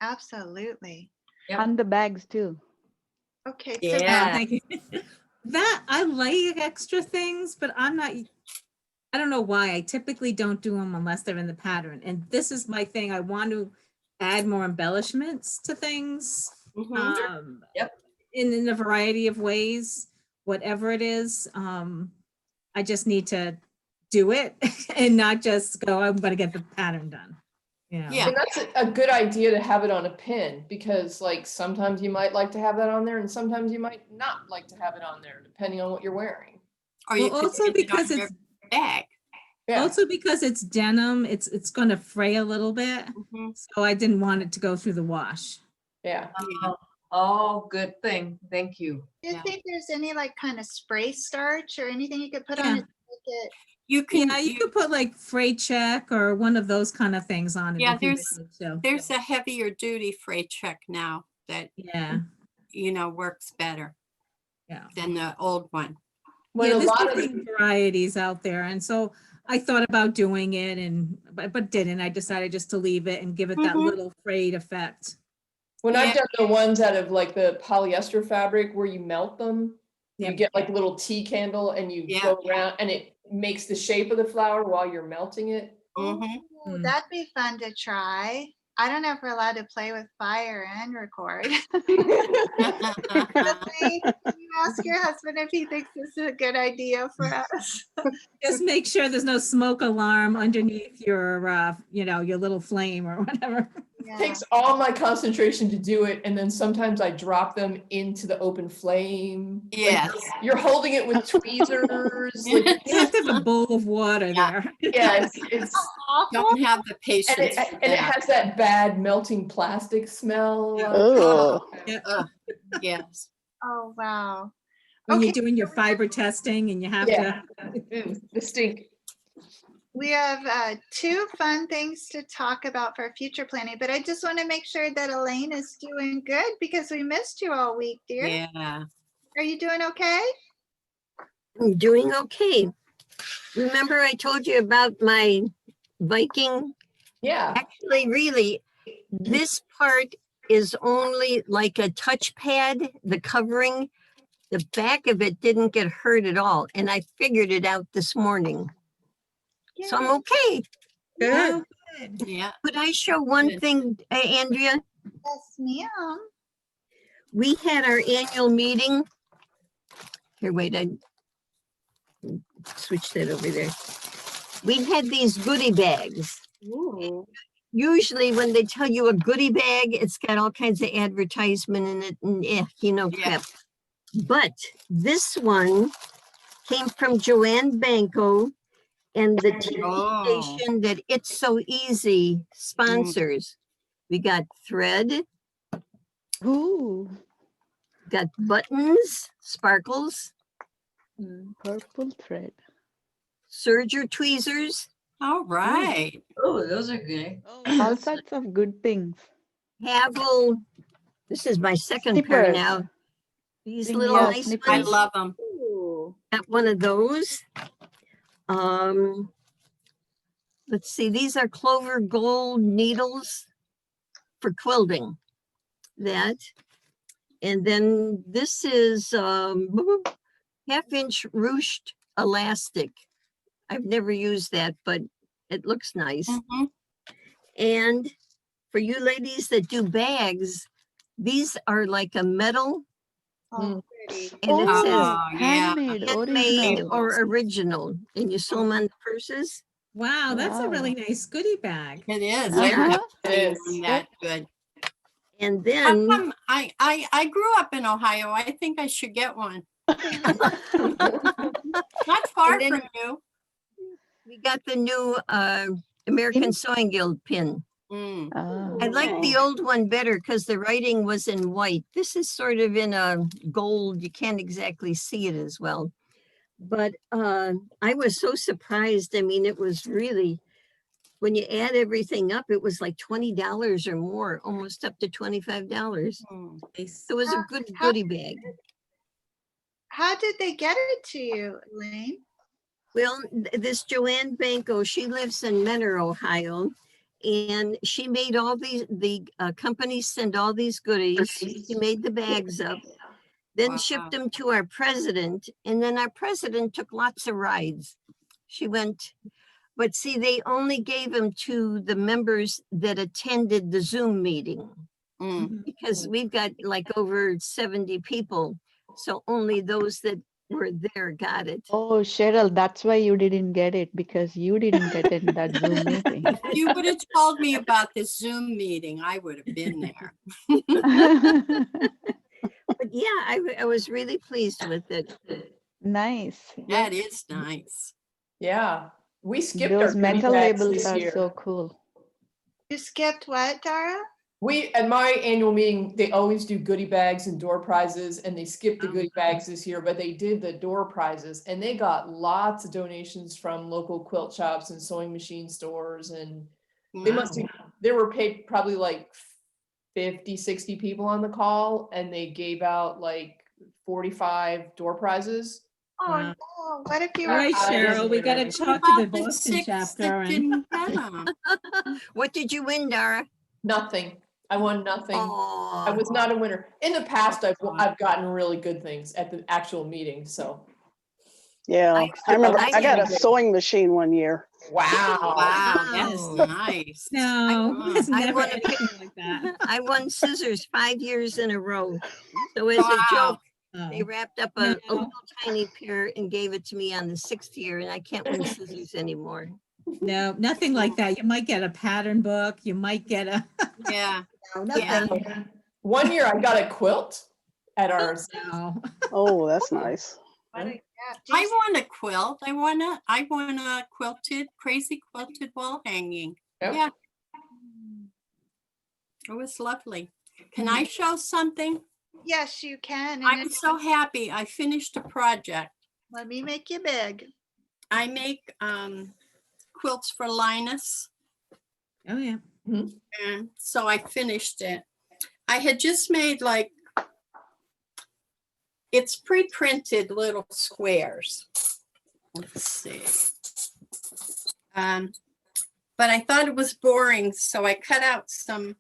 Absolutely. Yep. And the bags too. Okay. So Yeah. Thank you. That, I like extra things, but I'm not, I don't know why. I typically don't do them unless they're in the pattern. And this is my thing. I want to add more embellishments to things. Mhm. Yep. In a variety of ways, whatever it is. I just need to do it and not just go, I'm gonna get the pattern done. You know? Yeah. And that's a good idea to have it on a pin because like sometimes you might like to have that on there and sometimes you might not like to have it on there depending on what you're wearing. Or you Well, could also put it on because your it's bag. Yeah. also because it's denim, it's gonna fray a little bit. Mhm. So I didn't want it to go through the wash. Yeah. Yeah. Oh, good thing. Thank you. Do you Yeah. think there's any like kind of spray starch or anything you could put Yeah. on it? to make it- You can, Yeah, you could put like freight check or one of those kind of things on it. Yeah, if you wanted to. there's a heavier duty freight check now that, Yeah, works better yeah. than the old one. When Yeah, a there's lot of, different varieties out there. And so I thought about doing it but didn't. I decided just to leave it and give it that Mhm. little frayed effect. when I've Yeah. done the ones out of like the polyester fabric where you melt them, you Yep. get like a little tea candle and you Yeah. go around and it makes the shape of the flower while you're melting it. Mhm. Ooh, Mm. that'd be fun to try. I don't know if we're allowed to play with fire and record. Leslie, can you ask your husband if he thinks this is a good idea for us? Just make sure there's no smoke alarm underneath your, your little flame or whatever. Yeah. Takes all my concentration to do it, and then sometimes I drop them into the open flame. Like, Yes. you're holding it with tweezers. Like, You have to have a bowl of water Yeah. there. yeah, it's Awful. Don't have the and patience it, for and it that. has that bad melting plastic smell. Yeah. Oh, Ugh, yes. Oh, wow. When you're Okay. doing your fiber testing and you have Yeah. to. The stink. We have 2 fun things to talk about for future planning, but I just want to make sure that Elaine is doing good because we missed you all week, dear. Yeah. Are you doing okay? I'm doing okay. Remember I told you about my Viking? Yeah. Actually, really, this part is only like a touchpad, the covering. The back of it didn't get hurt at all. And I figured it out this morning. So I'm okay. Good. Yeah. Could I show one Good. thing, Andrea? Yes, ma'am. We had our annual meeting. Here, wait, I switch that over there. We had these goodie bags. Usually when they tell you a goodie bag, it's got all kinds of advertisement in it and Yeah. crap. But this one came from Joanne Banco and the TV Oh. station that It's So Easy sponsors. We got thread, ooh, got buttons, sparkles, purple thread. serger tweezers, All right. Oh, those are good. All sorts of good things. Havel. This is my second pair Snippers. now. These Yeah, little nice snippers. I ones. love them. Got one of those. Let's see, these are Clover Gold needles for quilting. That. And then this is 1/2-inch ruched elastic. I've never used that, but it looks nice. Mhm. And for you ladies that do bags, these are like a metal Oh, pretty. and it says Oh, yeah. handmade, handmade original. or original, and you sew them on the purses. Wow, that's a really Wow. nice goodie bag. It is. Yeah. I've never It seen is. one that good. And How then come I grew up in Ohio. I think I should get one. Not far then- from you. we got the new American Pin? Sewing Guild pin. Mm. Ah, I like the old one better because the writing was in white. This is sort of in a gold. You can't exactly see it as well. But I was so surprised. I mean, it was really, when you add everything up, it was like $20 or more, almost up to $25. Mm. Nice. It was a good goodie bag. How did they get it to you, Elaine? Well, this Joanne Banco, she lives in Menor, Ohio, and she made all these, the companies send all these goodies. She made the bags up, then Wow. shipped them to our president, and then our president took lots of rides. She went, but see, they only gave them to the members that attended the Zoom meeting Mm. because we've got like over 70 people. So only those that were there got it. oh, Cheryl, that's why you didn't get it because you didn't get it in that Zoom meeting. If you would have told me about this Zoom meeting, I would have been there. But yeah, I was really pleased with it. Nice. That is nice. Yeah. We skipped our Those goodie metal bags labels this are year. so cool. You skipped what, Dara? At my annual meeting, they always do goodie bags and door prizes, and they skipped the Oh, goodie bags this year, but they did the door prizes, and they got lots of donations from local quilt shops and sewing machine stores, and they must Wow. have, there were paid probably like 50, 60 people on the call, and they gave out like 45 door prizes. Oh, Wow. no, what if you All were? right, I Cheryl, didn't we gotta really- talk to the About the Boston 6 chapter that and didn't get 'em? What did you win, Dara? Nothing. I won nothing. I Oh, was not a winner. In the past, I've gotten really good things at the actual meeting, so. Yeah, I- I remember I I got a did. sewing machine one year. Wow. Wow, that's Wow. nice. No, won. it's I never won a anything like that. I won scissors 5 years in a row. So as a Wow. joke, they Oh, wrapped up a No. little tiny pair and gave it to me on the 6th year, and I can't win scissors anymore. no, nothing like that. You might get a pattern book, you might get a, Yeah, No, Yeah. nothing. One year I got a quilt at ours. no. Oh, that's nice. What a gift. I Geez, won a quilt. I won a crazy quilted wall hanging. Yep. Yeah. It was lovely. Can I show something? Yes, you can. and I'm it- so happy. I finished a project. Let me make you big. I make quilts for Linus. Oh, yeah. And so I finished it. I had just made like, it's pre-printed little squares. Let's see. But I thought it was boring, so I cut out some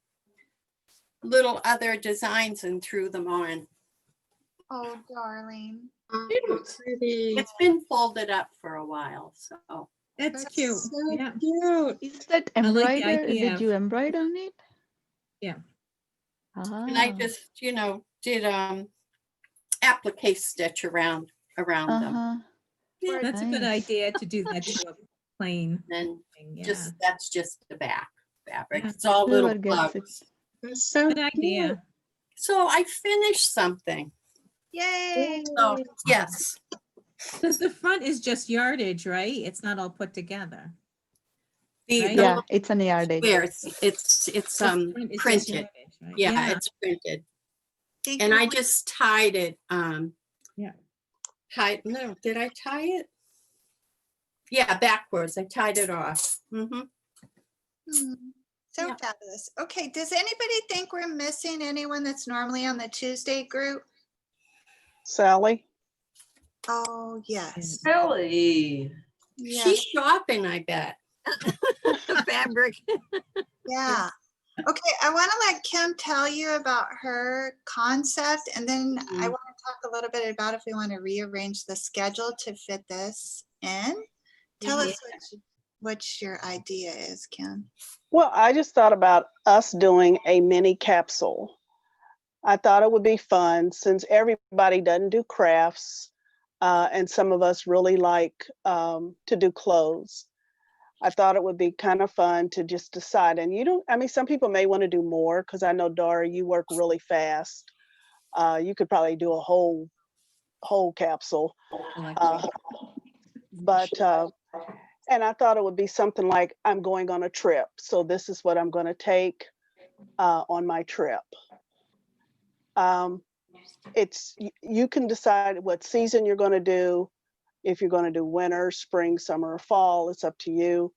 little other designs and threw them on. Oh, darling. It's been folded up for a while, so. That's That's cute. so Yeah. Cute. Is that I like the embroidered? idea Did of- you embroider on it? Yeah. And I Ah. just, did applique stitch around them. Uh-huh. Yeah, That's a good Nice. idea to do that to a plain and thing, yeah. just, that's just the back fabric. Yeah. It's all little Whoever gets it. plugs. That's so Good idea. So I finished something. Yay. So, yes, Because the front is just yardage, right? It's not all put together. the Right? Yeah, it's an yardage. squares, it's The front is just printed. yardage, right? Yeah, it's printed. Thank And you. I just tied it, Yeah. no, did I tie it? Yeah, backwards. I tied it off. Mhm. Hmm, So Yeah. fabulous. Okay, does anybody think we're missing anyone that's normally on the Tuesday group? Sally? Oh, yes. Kelly. Yes, She's shopping, I bet. Fabric. yeah. Okay, I want to let Kim tell you about her concept, and then I Mm. want to talk a little bit about if we want to rearrange the schedule to fit this in. Tell us what your idea is, Kim. Well, I just thought about us doing a mini capsule. I thought it would be fun since everybody doesn't do crafts, and some of us really like to do clothes. I thought it would be kind of fun to just decide. And some people may want to do more because I know, Dara, you work really fast. You could probably do a whole capsule. And I thought it would be something like, I'm going on a trip. So this is what I'm going to take on my trip. You can decide what season you're going to do. If you're going to do winter, spring, summer, or fall, it's up to you.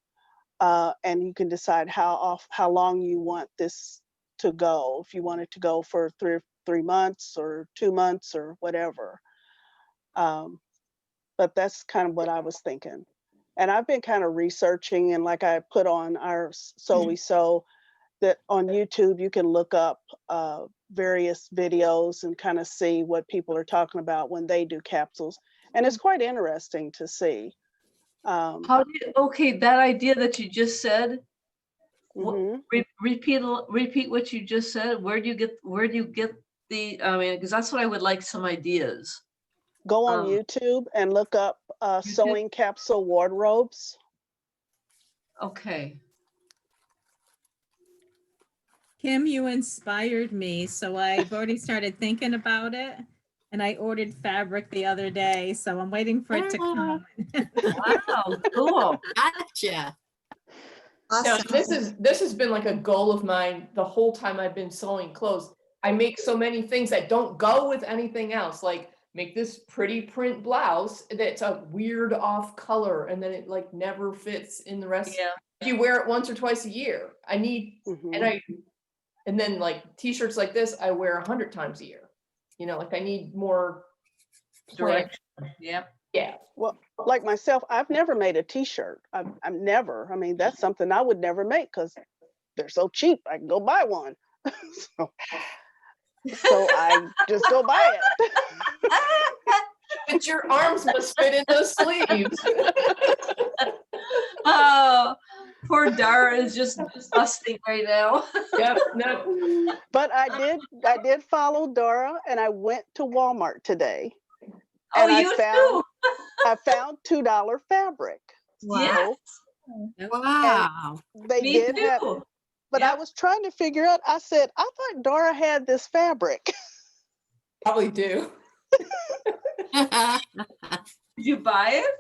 And you can decide how long you want this to go. If you want it to go for 3 months or 2 months or whatever. But that's kind of what I was thinking. And I've been kind of researching, and like I put on our Sew We Sew, that on YouTube you can look up various videos and kind of see what people are talking about when they do capsules. And it's quite interesting to see. Okay, that idea that you just said, Mhm. repeat what you just said. Where do you get the, I mean, because that's what I would like some ideas. Go on YouTube and look up sewing capsule wardrobes. Okay. Kim, you inspired me, so I've already started thinking about it. And I ordered fabric the other day, so I'm waiting for it to come. Wow, cool. Gotcha. Now, Awesome. this has been like a goal of mine the whole time I've been sewing clothes. I make so many things that don't go with anything else, like make this pretty print blouse that's a weird off color and then it like never fits in the rest. Yeah. You wear it once or twice a year. Mhm. And then like t-shirts like this, I wear 100 times a year. You know, like I need more Direction. Yeah. Yeah. Well, like myself, I've never made a t-shirt. I'm never. I mean, that's something I would never make because they're so cheap. I can go buy one. so, so I just go buy it. But your arms must fit in those sleeves. Oh, poor Dara is just busting right now. Yep. No. But I did follow Dora, and I went to Walmart today. Oh, And you too. I found $2 fabric. Yes. Wow. They Me did have, too. but I Yep. was trying to figure out. I said, I thought Dora had this fabric. Probably do. Did you buy it?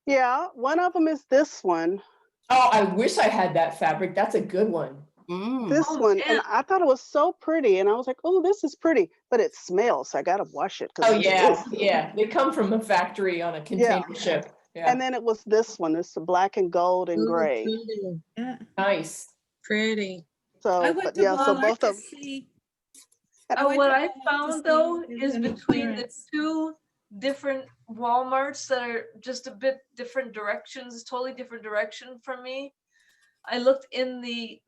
Yeah, one of them is this one. Oh, I wish I had that fabric. That's a good one. Mm. This Oh, one, yeah. and I thought it was so pretty, and I was like, "Oh, this is pretty," but it smells, so I gotta wash it. 'Cause Oh it's yeah, oof. yeah. They come from a factory on a container ship. Yeah. And then it was this one. It's the black and gold and Ooh, gray. pretty. Yeah, Nice. pretty. I So, went but to yeah, so Walmart both to of see. and went What to I Walmart to found see though if is there's any between the clearance. two different Walmarts that are just a bit different directions, totally different direction from me. I looked in the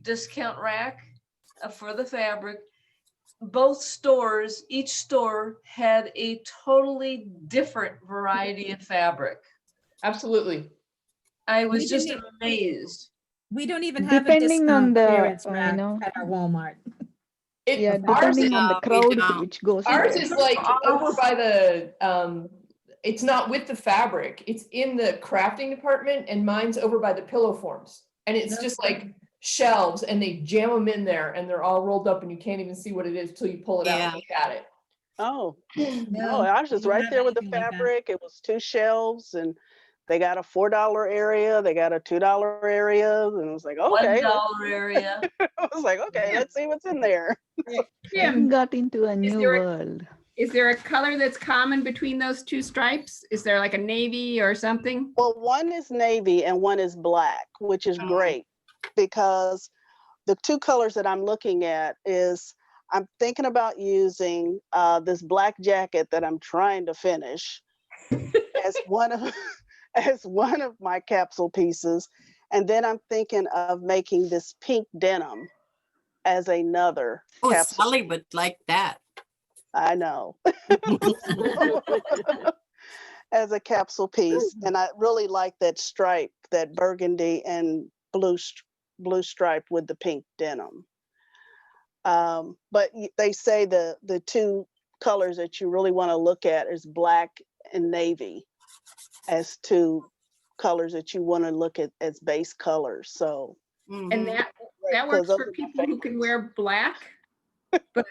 discount rack for the fabric. Both stores, each store had a totally different variety of fabric. Absolutely. I was We just didn't amazed. We don't even have a Depending on discount the, clearance you rack know, at our Walmart. yeah, Ours depending on the No, we crowd don't. which goes Ours there. is like over by the it's not with the fabric, it's in the crafting department, and mine's over by the pillow forms. And it's No. just like shelves and they jam them in there and they're all rolled up and you can't even see what it is till you pull it out and Yeah. look at it. oh, No, I was we just don't right have there with the anything like that. fabric. It was 2 shelves, and they got a $4 area, they got a $2 area, and I was like, okay. $1 area. I was like, okay, let's see what's in there. Jim, Got into a new there a- world. is there a color that's common between those two stripes? Is there like a navy or something? Well, one is navy and one is black, which is Oh. great because the 2 colors that I'm looking at is I'm thinking about using this black jacket that I'm trying to finish as one of as one of my capsule pieces, and then I'm thinking of making this pink denim as another Oh, capsule. Sally would like that. I know. As a capsule piece, and I really like that stripe, that burgundy and blue stripe with the pink denim. But they say the 2 colors that you really want to look at is black and navy as 2 colors that you want to look at as base colors. So And Mhm. that because works those for are my people who can wear black, but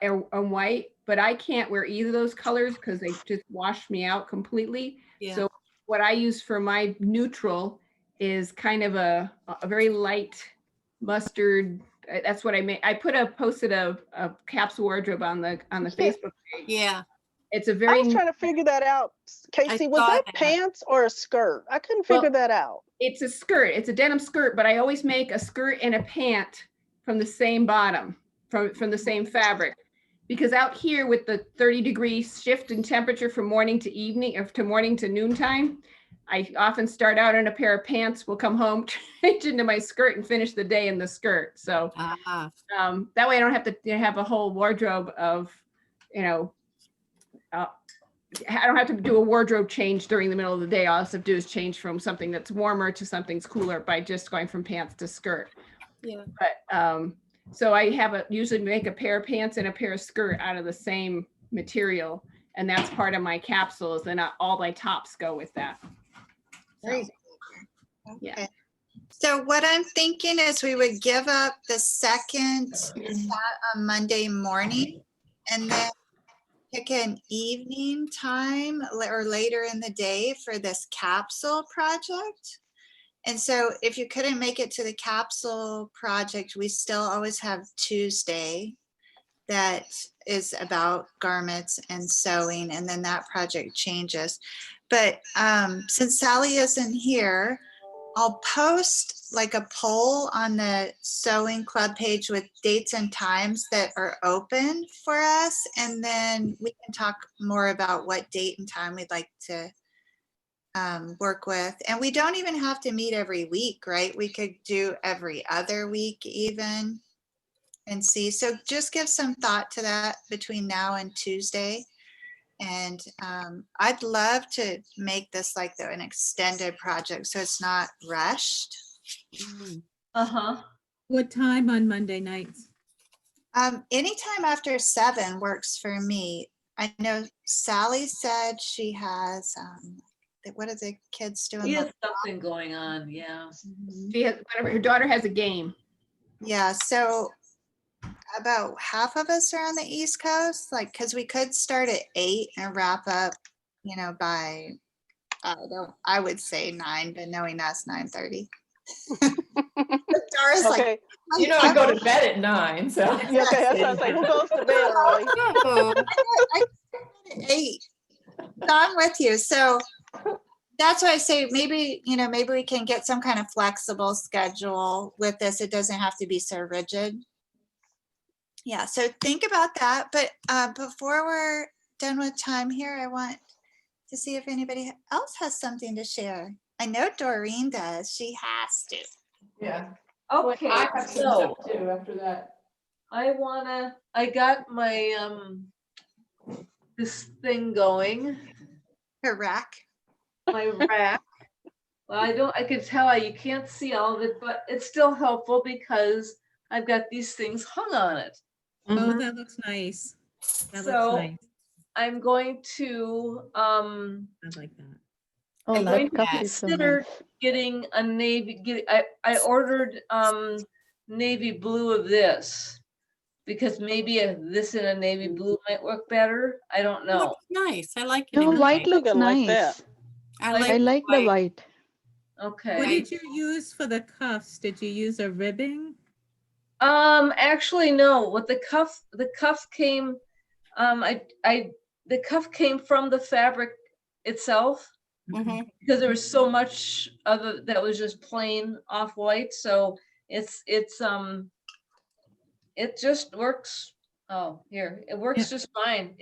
and white, but I can't wear either of those colors because they just wash me out completely. Yeah. So what I use for my neutral is kind of a very light mustard. That's what I made. I posted a capsule wardrobe on the Yeah. Facebook page. Yeah. It's a I very, was trying to figure that out. Casey, was saw that that. pants or a skirt? I couldn't Well, figure that out. it's a skirt. It's a denim skirt, but I always make a skirt and a pant from the same bottom, from the same fabric. Because out here with the 30-degree shift in temperature from morning to evening, or to morning to noontime, I often start out in a pair of pants, will come home, change into my skirt and finish the day in the skirt. So Ah, that way I don't have to have a whole wardrobe of, I don't have to do a wardrobe change during the middle of the day. All I have to do is change from something that's warmer to something's cooler by just going from pants to skirt. Yeah. But so I usually make a pair of pants and a pair of skirt out of the same material, and that's part of my capsules. And all my tops go with that. So, Great. Yeah. Okay. So what I'm thinking is we would give up the second slot on Monday morning and then pick an evening time or later in the day for this capsule project. And so if you couldn't make it to the capsule project, we still always have Tuesday that is about garments and sewing, and then that project changes. But since Sally isn't here, I'll post like a poll on the sewing club page with dates and times that are open for us. And then we can talk more about what date and time we'd like to work with. And we don't even have to meet every week, right? We could do every other week even and see. So just give some thought to that between now and Tuesday. And I'd love to make this like an extended project so it's not rushed. Uh-huh. What time on Monday nights? Anytime after 7 works for me. I know Sally said she has, what are the kids doing? He has something going on, yeah. She has, whatever, her daughter has a game. Yeah, so about half of us are on the East Coast, like, because we could start at 8 and wrap up, by, I would say 9, but knowing us, 9:30. Dora's like, Okay, I go to bed at 9, so. yeah, okay, that's what I say. Who goes to bed early? Oh, I started at 8. So I'm with you. So that's why I say maybe we can get some kind of flexible schedule with this. It doesn't have to be so rigid. Yeah, so think about that. But before we're done with time here, I want to see if anybody else has something to share. I know Doreen does. She has to. Yeah. Okay, I have some so stuff too after that. I got my, this thing going, Her rack. my rack. Well, I can tell you can't see all of it, but it's still helpful because I've got these things hung on it. Oh, that looks nice. That So- looks nice. I'm going to, I like that. Oh, I'm that going cup to is so consider nice. getting a I ordered navy blue of this because maybe this in a navy blue might work better. I don't know. looks nice. I like it. No, in think white looks I like nice. that. I like the white. What Okay. did you use for the cuffs? Did you use a ribbing? Actually, no. What the cuff came, the cuff came from the fabric itself Mhm. because there was so much of it that was just plain off white. So it just works. Oh, here, it works just fine.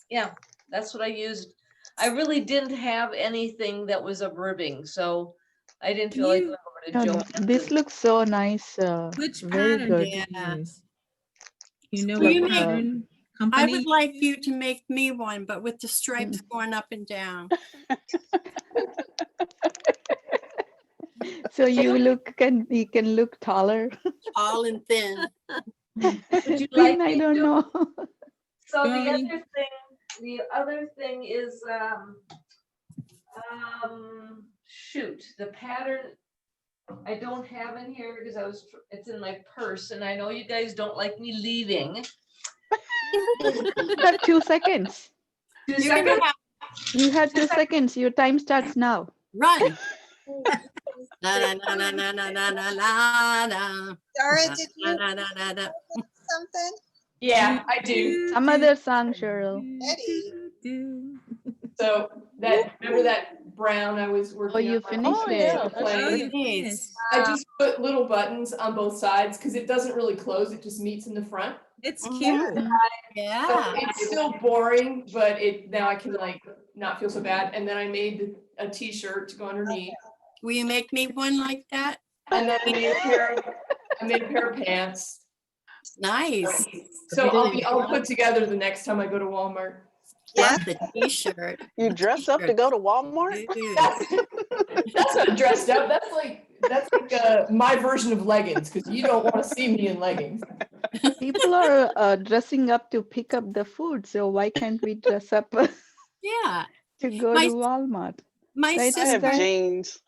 Yeah, that's what I used. I really didn't have anything that was a ribbing, so I didn't feel like going over to No, Joann's. this looks so nice. Which Very pattern good. did you Yeah. use? You know Will what you make- pattern I company? would like you to make me one, but with the stripes going up and down. So you can look taller. Tall and thin. Would you like Queen, I me don't to? know. So Johnny? the other thing is, shoot, the pattern I don't have in here because it's in my purse and I know you guys don't like me leaving. You have 2 seconds. 2 You're gonna seconds. have You have 2 seconds. Your time starts now. run. Na, na, na, na, na, na, na, na, na, na. Dara, did Na, you na, na, na, na. something? Yeah, I do. Some other song, Cheryl. Eddie. So remember that brown I was working Oh, you on? finished Oh, it. yeah. Oh, Plain. you Nice. finished. I just put little buttons on both sides because it doesn't really close. It just meets in the front. It's Mhm. cute. So Yeah. it's still boring, but now I can like not feel so bad. And then I made a t-shirt to go underneath. Will you make me one like that? And then I made a pair of pants. Nice. So I'll put together the next time I go to Walmart. Yeah. Love the t-shirt. You dress up to go to Walmart? Dude. That's not dressed up. That's like my version of leggings because you don't want to see me in leggings. People are dressing up to pick up the food. So why can't we dress up to Yeah. go My- to Walmart? My Right, I have sister, jeans.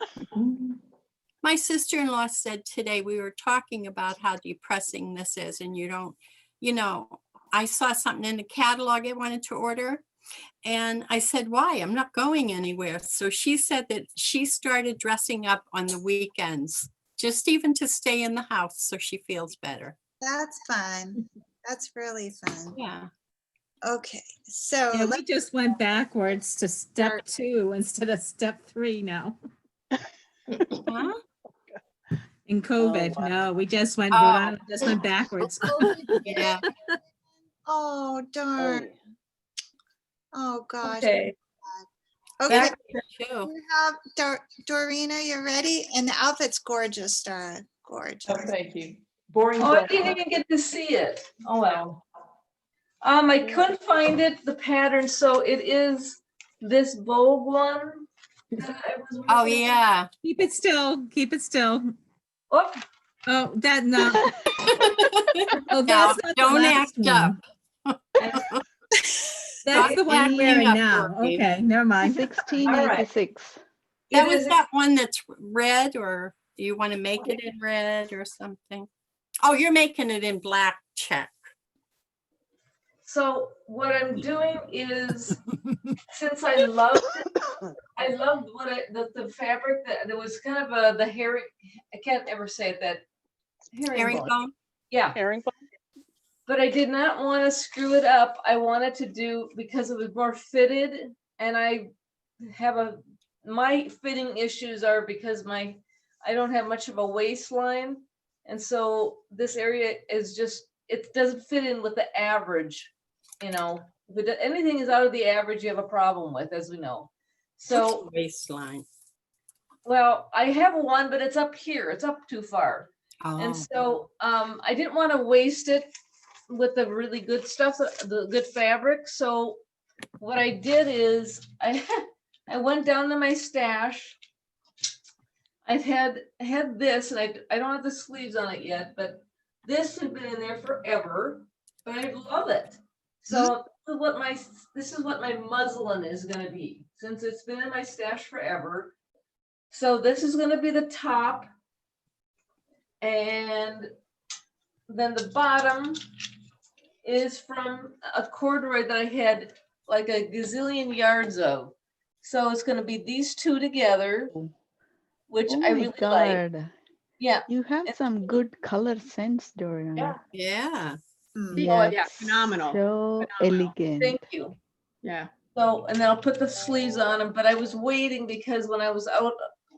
my sister-in-law said today, we were talking about how depressing this is and you don't, I saw something in the catalog I wanted to order And I said, why? I'm not going anywhere. So she said that she started dressing up on the weekends, just even to stay in the house so she feels better. That's fun. That's really fun. Yeah. Okay, so Yeah, let's we just went backwards to step 2 instead of step 3 now. Huh? In COVID, wow. no, we just went, Oh. Rhode Island just went backwards. Yeah. oh Oh, darn. yeah. Oh gosh. Okay. Okay, Back- Too. you have Dorina, you're ready? And the outfit's gorgeous, Dara. Gorgeous. Oh, thank you. Boring. Oh, I question. didn't even get to see it. Oh, well. I couldn't find it, the pattern, so it is this bold one. that I was Oh, missing. yeah. Keep it still, keep it still. Oh, Oh, that, no. Oh, No, that's not the don't last act up. one. That's the one I'm acting wearing up, now. Dorothy. Okay, never mind. 1686. That it was is- that one that's red, or do you want to make it in red or something? Oh, you're making it in black check. So what I'm doing is, since I loved the fabric that there was kind of the hairy, I can't ever say it, that herringbone. Herringbone? Yeah, Herringbone? but I did not want to screw it up. I wanted to do, because it was more fitted, and I have my fitting issues are because I don't have much of a waistline. And so this area is just, it doesn't fit in with the average, you know. If anything is out of the average, you have a problem with, as we know. So, What's the waistline? well, I have one, but it's up here. It's up too far. Oh, And so I didn't want to waste it with the really good stuff, the good fabric. So what I did is I went down to my stash. I've had this, and I don't have the sleeves on it yet, but this had been in there forever, but I love it. So this is what my muslin is gonna be, since it's been in my stash forever. So this is gonna be the top. And then the bottom is from a corduroy that I had like a gazillion yards of. So it's gonna be these two together, which Oh I my really like. God. Yeah, You have some good color sense, Dorian. Yeah. yeah. Hmm. Yeah, yeah, it's phenomenal, So phenomenal. elegant. thank you. Yeah. So, and then I'll put the sleeves on them, but I was waiting because when I was out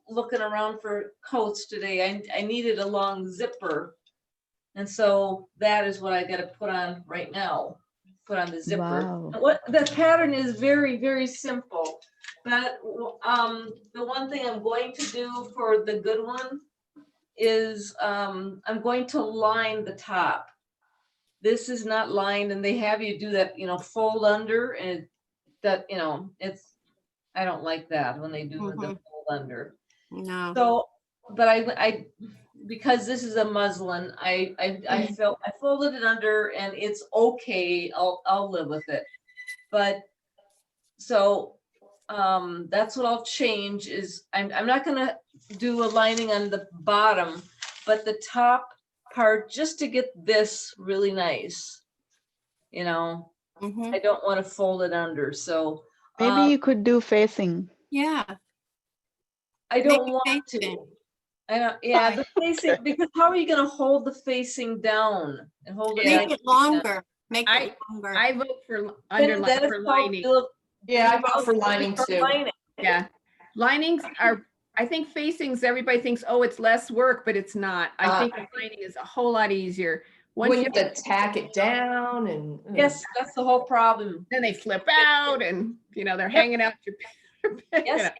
looking around for coats today, I needed a long zipper. And so that is what I gotta put on right now, put on the zipper. Wow. What, the pattern is very, very simple, but the one thing I'm going to do for the good one is I'm going to line the top. This is not lined, and they have you do that, fold under, and that, I don't like that when they do the Mhm. fold under. No. So, but I because this is a muslin, I folded it under, and it's okay. I'll live with it. But so that's what I'll change is I'm not gonna do a lining on the bottom, but the top part, just to get this really nice. Mhm. I don't want to fold it under, so Maybe you could do facing. Yeah. I don't Make it want facing. to. I don't, yeah, the facing, because how are you gonna hold the facing down and hold it? Make nice it longer. Make I- it longer. I vote for Then underline that is for called lining. Yeah, I vote for lining too. lining. Yeah. Linings are, I think facings, everybody thinks, oh, it's less work, but it's not. I think lining is a whole lot easier. Once When you you have to tack it down and. Yes, that's the whole problem. then they flip out and, they're hanging out your. Yes.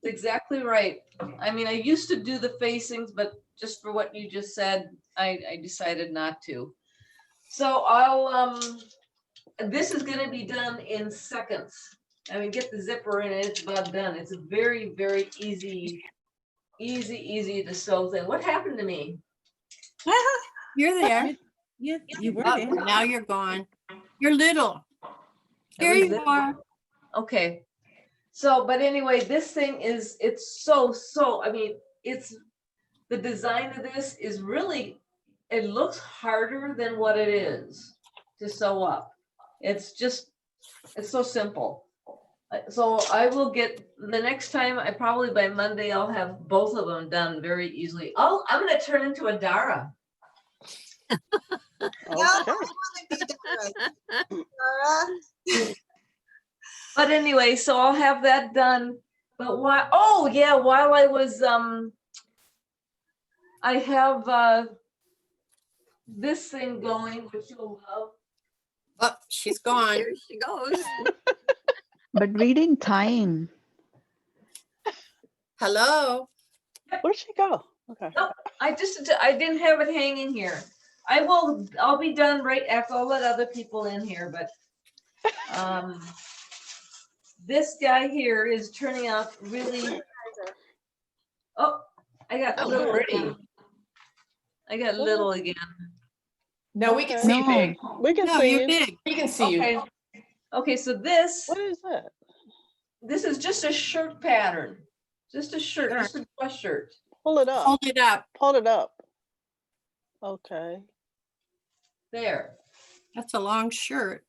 That's exactly right. I mean, I used to do the facings, but just for what you just said, I decided not to. So this is gonna be done in seconds. I mean, get the zipper in, and it's about done. It's a very, very easy to sew thing. What happened to me? You're there. Yeah, you were Oh, there. now you're gone. You're little. Here was you it. are. Okay. So, but anyway, this thing it's so, I mean, the design of this is really, it looks harder than what it is to sew up. It's just It's so simple. So I will get, the next time, I probably by Monday, I'll have both of them done very easily. Oh, I'm gonna turn into a Dara. No, I Okay. want to be Dara. Dara. But anyway, so I'll have that done. But why, oh yeah, while I was, I have this thing going, which you'll love. Oh, she's gone. There she goes. But reading time. Hello. Where'd she go? Okay. I didn't have it hanging here. I'll be done right after, I'll let other people in here, but this guy here is turning out really, oh, I got Oh, little pretty. again. I got little again. No, we can Okay. see you No. big. We can No, see you're you. big. We can see you. Okay. Okay, so this What is that? is just a shirt pattern. Just a shirt, just a dress shirt. Pull it up. Hold it up. Pull it up. Okay. There. That's a long shirt.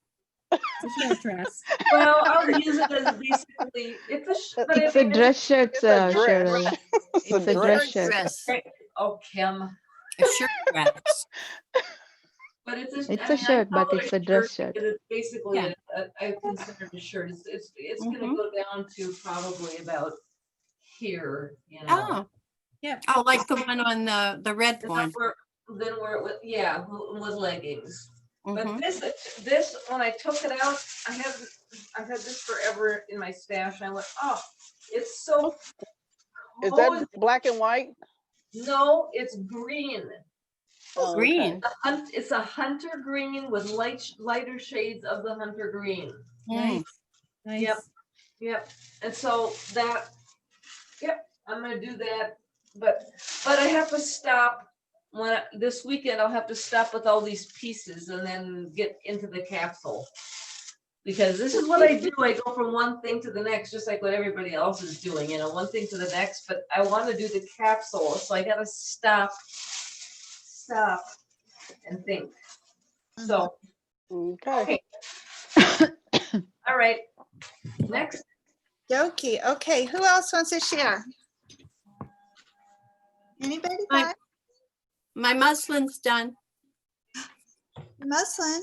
It's a short dress. Well, I'll use it as basically, it's a, but It's I a mean, dress shirt, It's a dress. Cheryl. It's a It's a dress. dress shirt. Dress. oh, Kim. A shirt dress. But it's a, It's I a mean, I shirt, but call it it's a dress shirt. because it's basically, Yeah. I consider it a shirt. It's gonna Mhm. go down to probably about here, you know. Oh. Yeah. Oh, like the one on the red And one. then we're with, yeah, with leggings. But Mhm. this, when I took it out, I've had this forever in my stash. I went, oh, it's so. Is cozy. that black and white? No, it's green. Oh, okay. Green. It's a hunter green with lighter shades of the hunter green. Mm. Nice. Yep. Yep. And so that, yep, I'm gonna do that. But I have to stop this weekend. I'll have to stop with all these pieces and then get into the capsule. Because this is what I do. I go from one thing to the next, just like what everybody else is doing, you know, one thing to the next. But I want to do the capsule, so I gotta stop and think. So, Okay. okay. All right. Next. Dokie. Okay, who else wants to share? Anybody? Hi. got My muslin's done. muslin?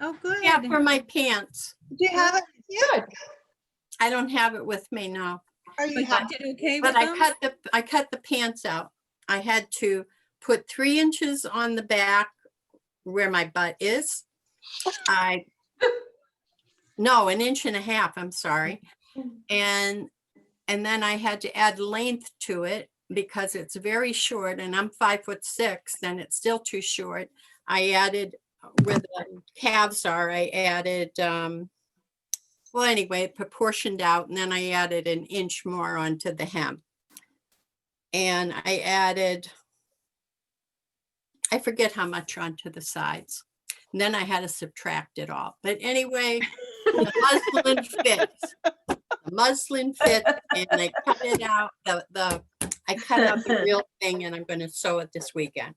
Oh, good. Yeah, for my pants. Do you have it? Good. I don't have it with me now. Are you But happy? you did okay with But them? I cut the pants out. I had to put 3 inches on the back where my butt is. No, 1.5 inches, I'm sorry. And then I had to add length to it because it's very short and I'm 5'6", and it's still too short. I added where the calves are, I added, well, anyway, it proportioned out, and then I added 1 inch more onto the hem. And I added, I forget how much onto the sides. And then I had to subtract it all. But anyway, the muslin fits. The muslin fits, and I cut it out. I cut out the real thing, and I'm going to sew it this weekend.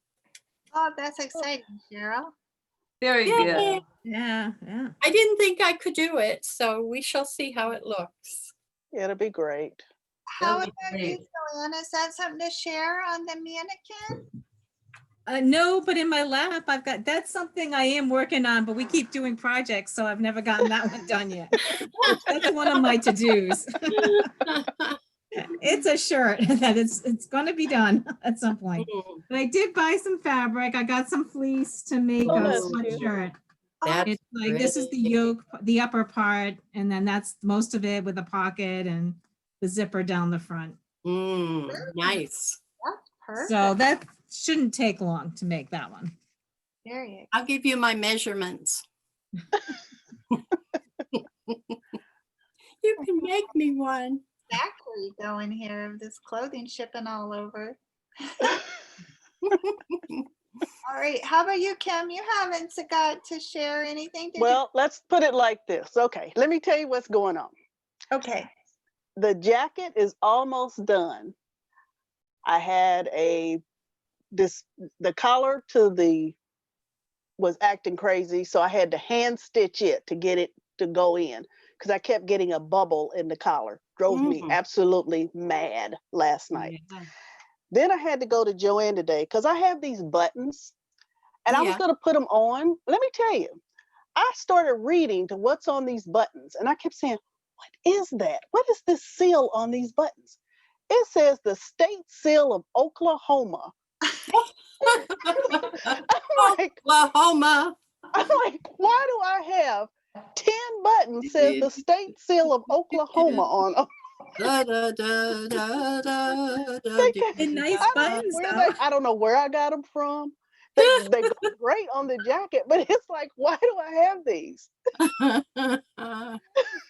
Oh, that's exciting, Cheryl. Very Yay. good. Yeah, yeah. I didn't think I could do it, so we shall see how it looks. It'll be great. How That'd about be you, great. Joanne? Is that something to share on the mannequin? No, but in my lap, that's something I am working on, but we keep doing projects, so I've never gotten that one done yet. That's one of my to-dos. It's a shirt that it's gonna be done at some point. But I did buy some fabric. I got some fleece to make Oh, a that's cute. sweatshirt. That's It's like, this is the pretty. yoke, the upper part, and then that's most of it with a pocket and the zipper down the front. Nice. Perfect. So that shouldn't take long to make that one. There you I'll give you my measurements. You can make me one. exactly going here of this clothing shipping all over. All right, how about you, Kim? You haven't got to share anything, did Well, let's put it like this. Okay, let me tell you what's going on. you? Okay. The jacket is almost done. I had the collar was acting crazy, so I had to hand stitch it to get it to go in because I kept getting a bubble in the collar. Drove me Mm. absolutely mad last night. Yeah. Then I had to go to Joann today because I have these buttons and I was Yeah. going to put them on. Let me tell you, I started reading to what's on these buttons and I kept saying, what is that? What is this seal on these buttons? It says the state seal of Oklahoma. I'm like, Oklahoma. why do I have 10 buttons says the state seal of Oklahoma on them? Da, da, da, da, da, da, They do, can- And nice da, buttons, Where though. I don't know where I got them from. They go great on the jacket, but it's like, why do I have these? da.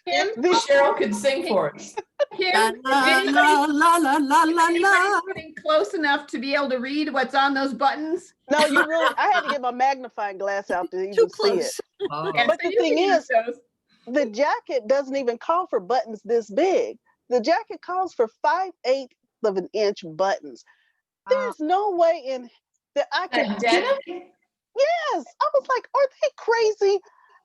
Kim, These- Cheryl could sing for us. Kim, La, if la, anybody- la, la, la, la, if la, anybody's la. getting close enough to be able to read what's on those buttons. No, you really, I had to get my magnifying glass out to Too even see it. close. Oh. And But so the you thing can use is, those. the jacket doesn't even call for buttons this big. The jacket calls for 5/8 of an inch buttons. There's no way in that I could That get denim? Yes. I was like, are they crazy?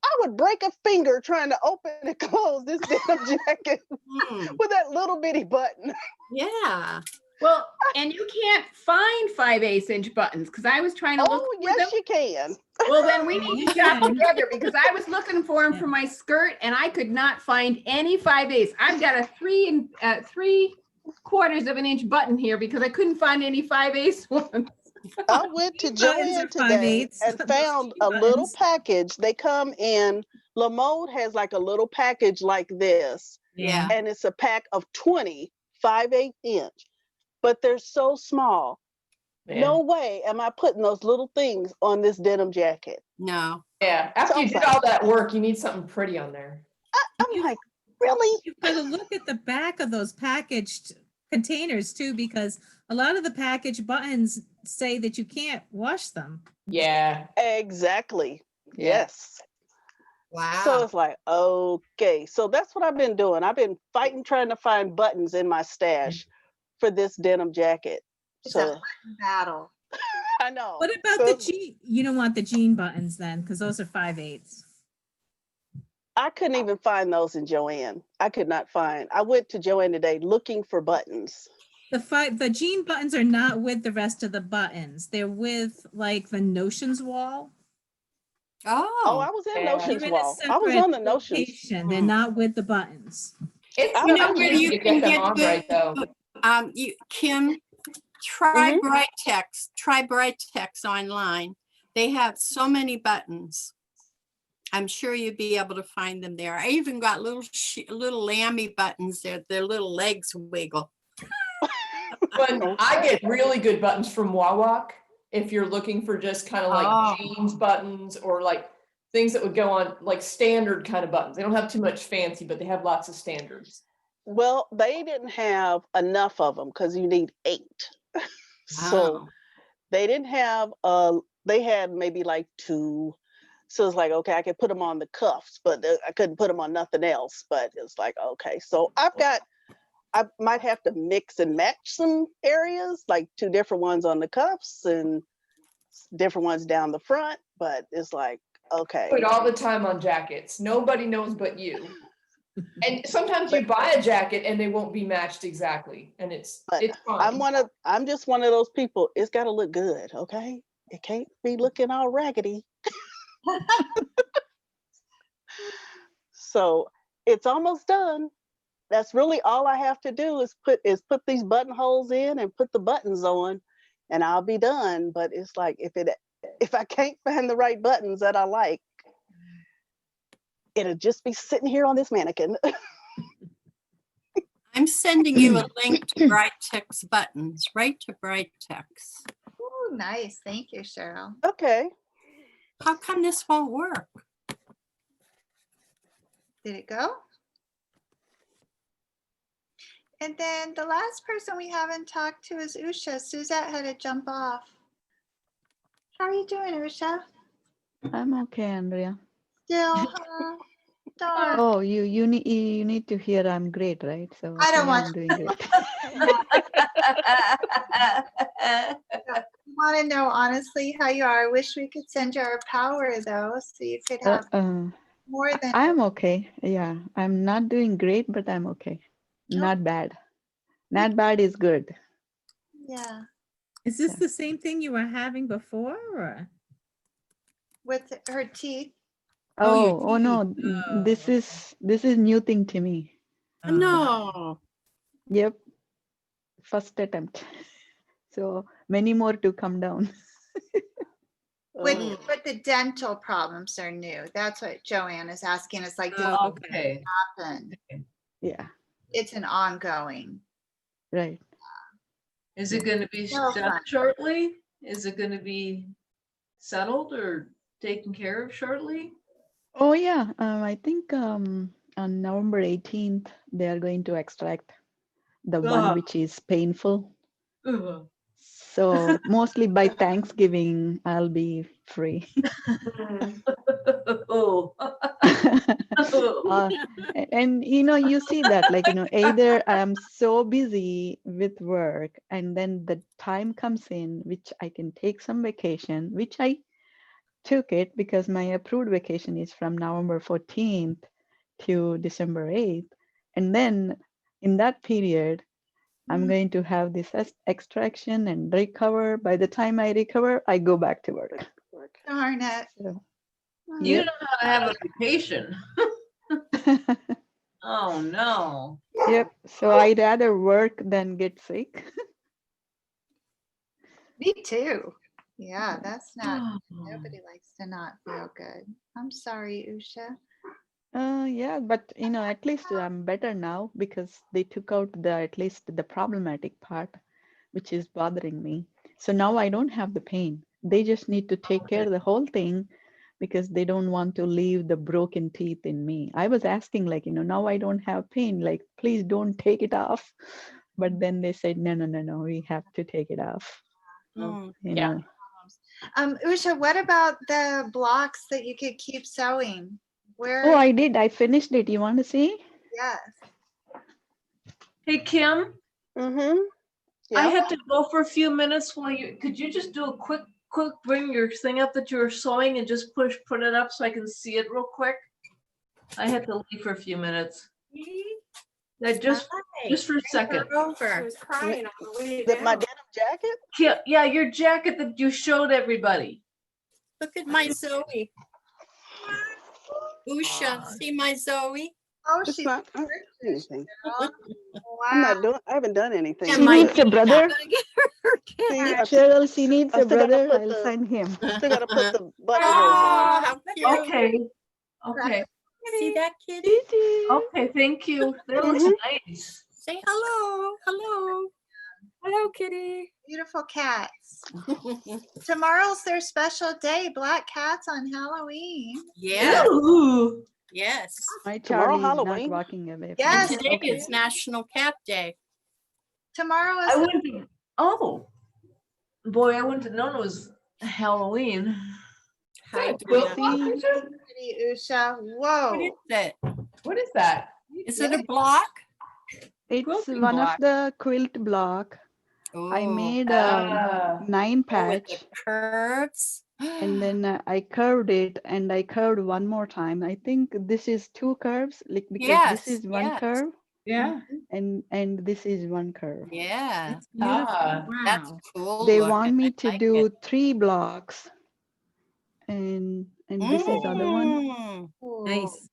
I would break a finger trying to open and close this denim jacket Hmm. with that little bitty button. Yeah. Well, and you can't find 5/8 inch buttons because I was trying to look Oh, for yes, them. you can. Well, then we need to shop Yeah. together because I was looking for them for my skirt and I could not find any 5/8. I've got a 3/4 of an inch button here because I couldn't find any 5/8 ones. I went to Jean buttons Joann are today 5/8. and Those found jean a little buttons. package. They come in, Lamode has like a little package like this, Yeah. and it's a pack of 20 5/8 inch, but they're so small. Man. No way am I putting those little things on this denim jacket. No. Yeah, after So you did fun. all that work, you need something pretty on there. I'm like, really? You've got to look at the back of those packaged containers too, because a lot of the package buttons say that you can't wash them. Yeah. Exactly. Yeah. Yes. Wow. So it's like, okay. So that's what I've been doing. I've been fighting, trying to find buttons in my stash for this denim jacket. It's a So button battle. I know. What about So the jean? You don't want the jean buttons then, because those are 5/8. I couldn't even find those in Joann. I could not find. I went to Joann today looking for buttons. The jean buttons are not with the rest of the buttons. They're with like the Notions wall. Oh, I Oh. was in Yeah. Notions They're in a wall. I was separate on the Notions. location. They're Hmm. not with the buttons. It's You You not know where easy you to can get them get on right though. you Kim, try Mhm. Brightex. Try Brightex online. They have so many buttons. I'm sure you'd be able to find them there. I even got little lammy buttons there. Their little legs wiggle. But I get really good buttons from Wawak if you're looking for just kind of like Oh. jeans buttons or like things that would go on like standard kind of buttons. They don't have too much fancy, but they have lots of standards. Well, they didn't have enough of them because you need 8. So Oh. they didn't have, they had maybe like 2. So it's like, okay, I could put them on the cuffs, but I couldn't put them on nothing else. But it's like, okay, so I might have to mix and match some areas, like 2 different ones on the cuffs and different ones down the front. But it's like, okay. Do it all the time on jackets. Nobody knows but you. And sometimes you buy a jacket and they won't be matched exactly. And it's But fine. I'm just one of those people. It's got to look good, okay? It can't be looking all raggedy. So it's almost done. That's really all I have to do is put these buttonholes in and put the buttons on, and I'll be done. But it's like if I can't find the right buttons that I like, it'll just be sitting here on this mannequin. I'm sending you a link to Brightex buttons, right to Brightex. Oh, nice. Thank you, Cheryl. Okay. How come this won't work? Did it go? And then the last person we haven't talked to is Usha. Suzette had to jump off. How are you doing, Usha? I'm okay, Andrea. Still, darn. Oh, you need to hear I'm great, right? So I don't yeah, want I'm doing great. Want to know honestly how you are. I wish we could send you our power though, so you could have more than, I'm okay. Yeah, I'm not doing great, but I'm okay. Not bad. Not bad is good. yeah, Is this Yeah. the same thing you were having before or? with her teeth. Oh, your Oh no, Oh, this is new thing to me. oh. No. Yep, first attempt. So many more to come down. With, Oh. but the dental problems are new. That's what Joanne is asking. It's like, did it Oh, Okay. happen? Yeah, It's an ongoing. right. Is it gonna be So done fun. shortly? Is it gonna be settled or taken care of shortly? Oh yeah, I think on November 18th they are going to extract the one Ugh. which is painful. Ugh. So mostly by Thanksgiving I'll be free. Oh. Uh, and you know, you see that, like, you know, either I'm so busy with work and then the time comes in which I can take some vacation, which I took it because my approved vacation is from November 14th to December 8th. And then in that period, I'm going to have this extraction and recover. By the time I recover, I go back to work. Darn it. So, You yep. don't know how to have a vacation. Oh, no. Yep. So I'd rather work than get sick. Me too. Yeah, that's not, nobody likes to not feel good. I'm sorry, Usha. Yeah, but you know, at least I'm better now because they took out the at least the problematic part, which is bothering me. So now I don't have the pain. They just need to take care of the whole thing because they don't want to leave the broken teeth in me. I was asking, like, you know, now I don't have pain. Like, please don't take it off. But then they said, no, no, no, no, we have to take it off. Mm. You Yeah. know, Usha, what about the blocks that you could keep sewing? Where, oh, I did. I finished it. You want to see? yes. Hey, Kim, Mm-hmm. I Yeah. have to go for a few minutes while could you just do a quick, bring your thing up that you were sewing and just put it up so I can see it real quick? I have to leave for a few minutes. Just for a second. Over. Is it my denim jacket? Yeah, your jacket that you showed everybody. Look at my Zoe. Usha, see my Zoe? Oh, It's she's not I don't do anything. I'm wow. not doing. I haven't done anything. Yeah, She my needs a brother. See, I Cheryl, she needs I a still gotta brother. put I'll the- send him. still gotta put the Oh, buttonholes on. how cute. Okay, okay, See that kitty? okay, thank you. That looks nice. Say hello. Hello. Hello, kitty. Beautiful cats. Tomorrow's their special day, black cats on Halloween. Yeah. Ooh. Yes. My Tomorrow Charlie is not Halloween? walking away. Yes. And today Okay. is National Cat Day. Tomorrow I is, wouldn't have, oh, boy, I wouldn't have known it was Halloween. Hi, Quilt Donna. block, Usha? pretty, Usha. What is Whoa. it? What is that? Is it a block? It's Quilting one block. of the quilt block. I Oh, made Ah. 9 oh, with patch the curves. and then I curved it and I curved one more time. I think this is 2 curves, like, because Yes, this is one yes. curve Yeah, and this is one curve. Yeah, It's beautiful. Ah. that's Wow. cool. They looking. want me I to like do it. 3 blocks and this is the other one. Mm. Nice.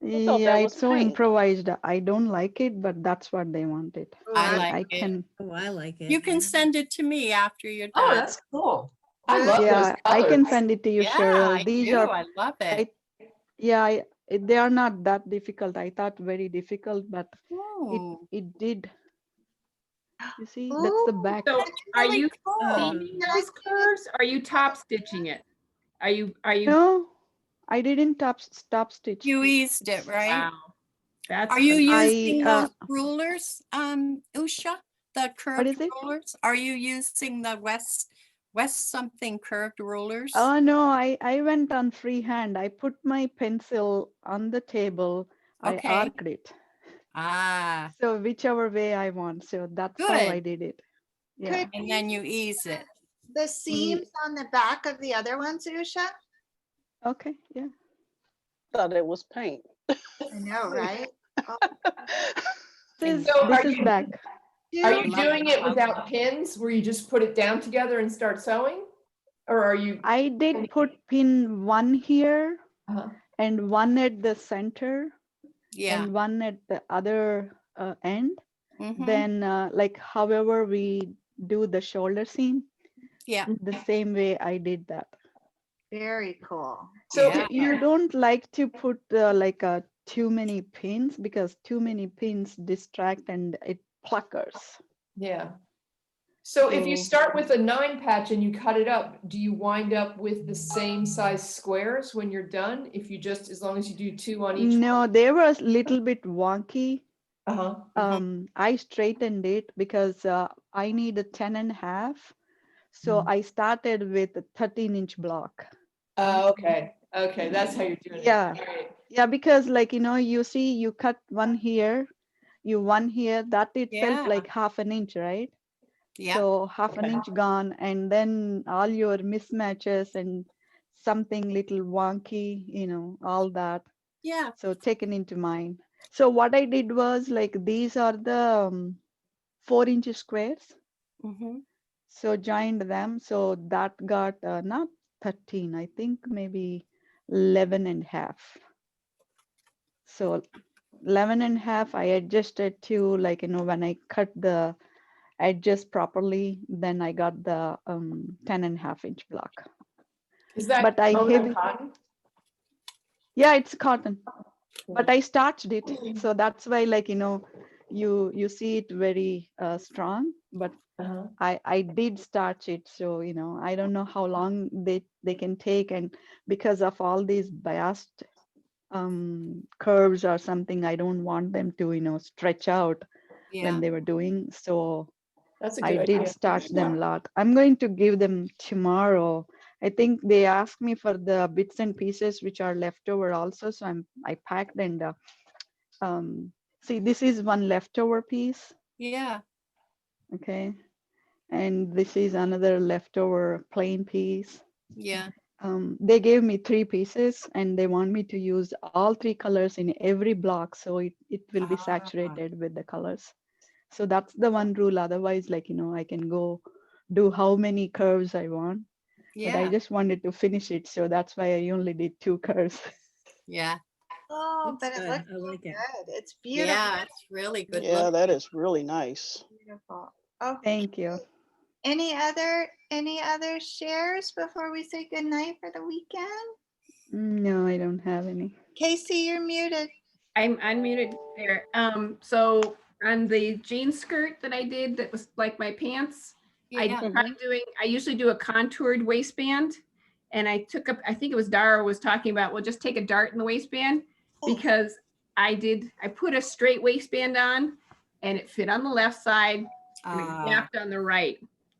I thought Yeah, that was it's so pink. improvised. I don't like it, but that's what they wanted. Ooh, I I- like I it. can, Oh, I like it. You can send it to me after you're Oh, done. that's cool. I love those yeah, I can colors. send it to you, Yeah, Cheryl. I These do. are, I love it. yeah, they are not that difficult. I thought very difficult, but Ooh, it did. You see, that's the Ooh, back. so that's are really you cool. seaming those curves? Or are you top stitching it? Are you, No, I didn't stop stitch. You eased it, right? wow. That's Are you phenomenal. using I, those rulers, Usha? The curved is it? rulers? Are you using the West something curved rulers? Oh no, I went on freehand. I put my pencil on the table. Okay. I arced it. Ah, So whichever way I want. So that's how I good. did it. Yeah. could And then you ease it. the seams on the back of the other ones, Usha? Okay. Yeah. thought it was paint. I know, right? This So this are is you- back. Are Do- you doing it without pins where you just put it down together and start sewing? Or are you? I did put pin one here Uh-huh. and one at the center Yeah. and one at the other end. Mhm. Then like however we do the shoulder seam, Yeah. the same way I did that. Very cool. So Yeah. You don't like to put like too many pins because too many pins distract and it pluckers. yeah. So if you So- start with a 9 patch and you cut it up, do you wind up with the same size squares when you're done? If you just, as long as you do 2 on each? No, they were a little bit wonky. Uh-huh. I straightened it because I need a 10.5. So Mhm. I started with a 13-inch block. Okay. Okay. That's how you're doing Yeah. it. All right. Yeah, because like, you see, you cut one here, one here, that itself Yeah. like half an inch, right? Yeah. So half an Okay. inch gone, and then all your mismatches and something little wonky, all that. Yeah. So taken into mind. So what I did was like, these are the 4-inch squares. Mhm. So joined them. So that got not 13, I think maybe 11.5. So 11.5, I adjusted to like, when I cut the edges properly, then I got the 10.5-inch block. Is that But I cotton heavy- cotton? Yeah, it's cotton, but I starched it. So that's why like, you see it very strong, but Uh-huh. I did starch it. So, I don't know how long they can take. And because of all these biased curves or something, I don't want them to, stretch out Yeah. when they were doing. So That's a good I idea. did starch them a lot. I'm going to give them tomorrow. I think they asked me for the bits and pieces which are left over also. So I packed and see, this is one leftover piece. Yeah. Okay. And this is another leftover plain piece. Yeah. They gave me 3 pieces and they want me to use all 3 colors in every block. So it will be Ah. saturated with the colors. So that's the one rule. Otherwise, like, I can go do how many curves I want, but I Yeah. just wanted to finish it. So that's why I only did 2 curves. Yeah. Oh, That's but it good. looks I like it. good. It's beautiful. Yeah. It's really good. Yeah, look. that is really nice. Beautiful. Oh, Thank you. any other shares before we say goodnight for the weekend? No, I don't have any. Casey, you're muted. I'm unmuted there. So on the jean skirt that I did, that was like my pants, I Yeah. tried doing, I usually do a contoured waistband. And I took up, I think it was Dara was talking about, well, just take a dart in the waistband because I put a straight waistband on and it fit on the left side and it Ah. gapped on the right.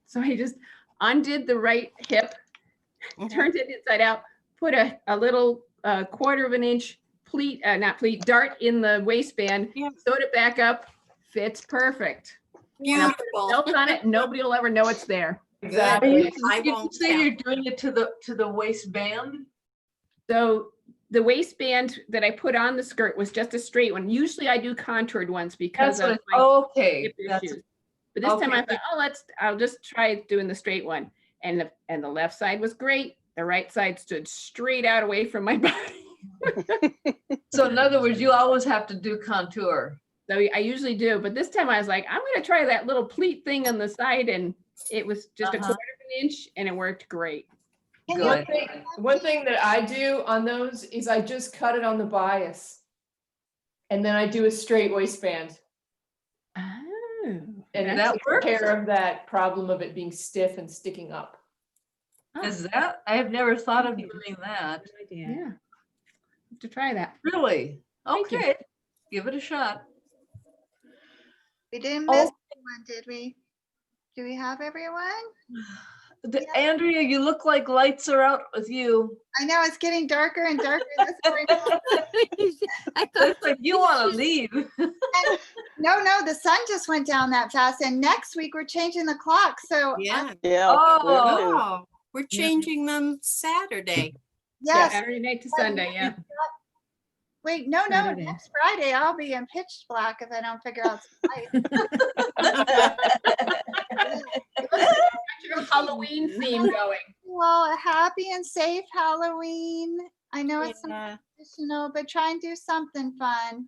So I just undid the right hip, Mhm. turned it inside out, put a little 1/4 of an inch pleat, not pleat, dart in the waistband, Yeah. sewed it back up, fits perfect. And I'll put a Beautiful. belt on it, nobody will ever know it's there. Exactly. I You won't say tell. you're doing it to the waistband? So the waistband that I put on the skirt was just a straight one. Usually I do contoured ones because That's of what, my okay. hip That's, issues. But this time I okay. thought, I'll just try doing the straight one. And the left side was great. The right side stood straight out away from my body. So in other words, you always have to do contour. So I usually do, but this time I was like, I'm gonna try that little pleat thing on the side, and it was just a 1/4 of an inch, and it worked great. Can you- Good. One thing that I do on those is I just cut it on the bias. And then I do a straight waistband. Oh, And that that takes works. care of that problem of it being stiff and sticking up. Is that, I have never thought of Thank you. doing that. Good idea. yeah. Have to try that. Really? Thank you. Okay, give it a shot. We didn't Oh. miss anyone, did we? Do we have everyone? Andrea, you look like lights are out with you. I know it's getting darker and darker. This spring. I thought It's like you want to leave. No, the sun just went down that fast. And next week we're changing the clock. So Yeah. Yeah. Oh. we're due. Oh, we're changing them Saturday. yes, Saturday night to Sunday, yeah. Wait, no, Saturday. next Friday I'll be in pitch black if I don't figure out some lights. Your Halloween theme going. Well, a happy and safe Halloween. I know it's not Yeah. traditional, but try and do something fun.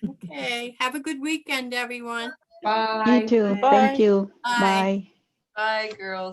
Okay, have a good weekend, everyone. Bye. You too. Bye. Thank you. Bye. Bye. Bye, girls.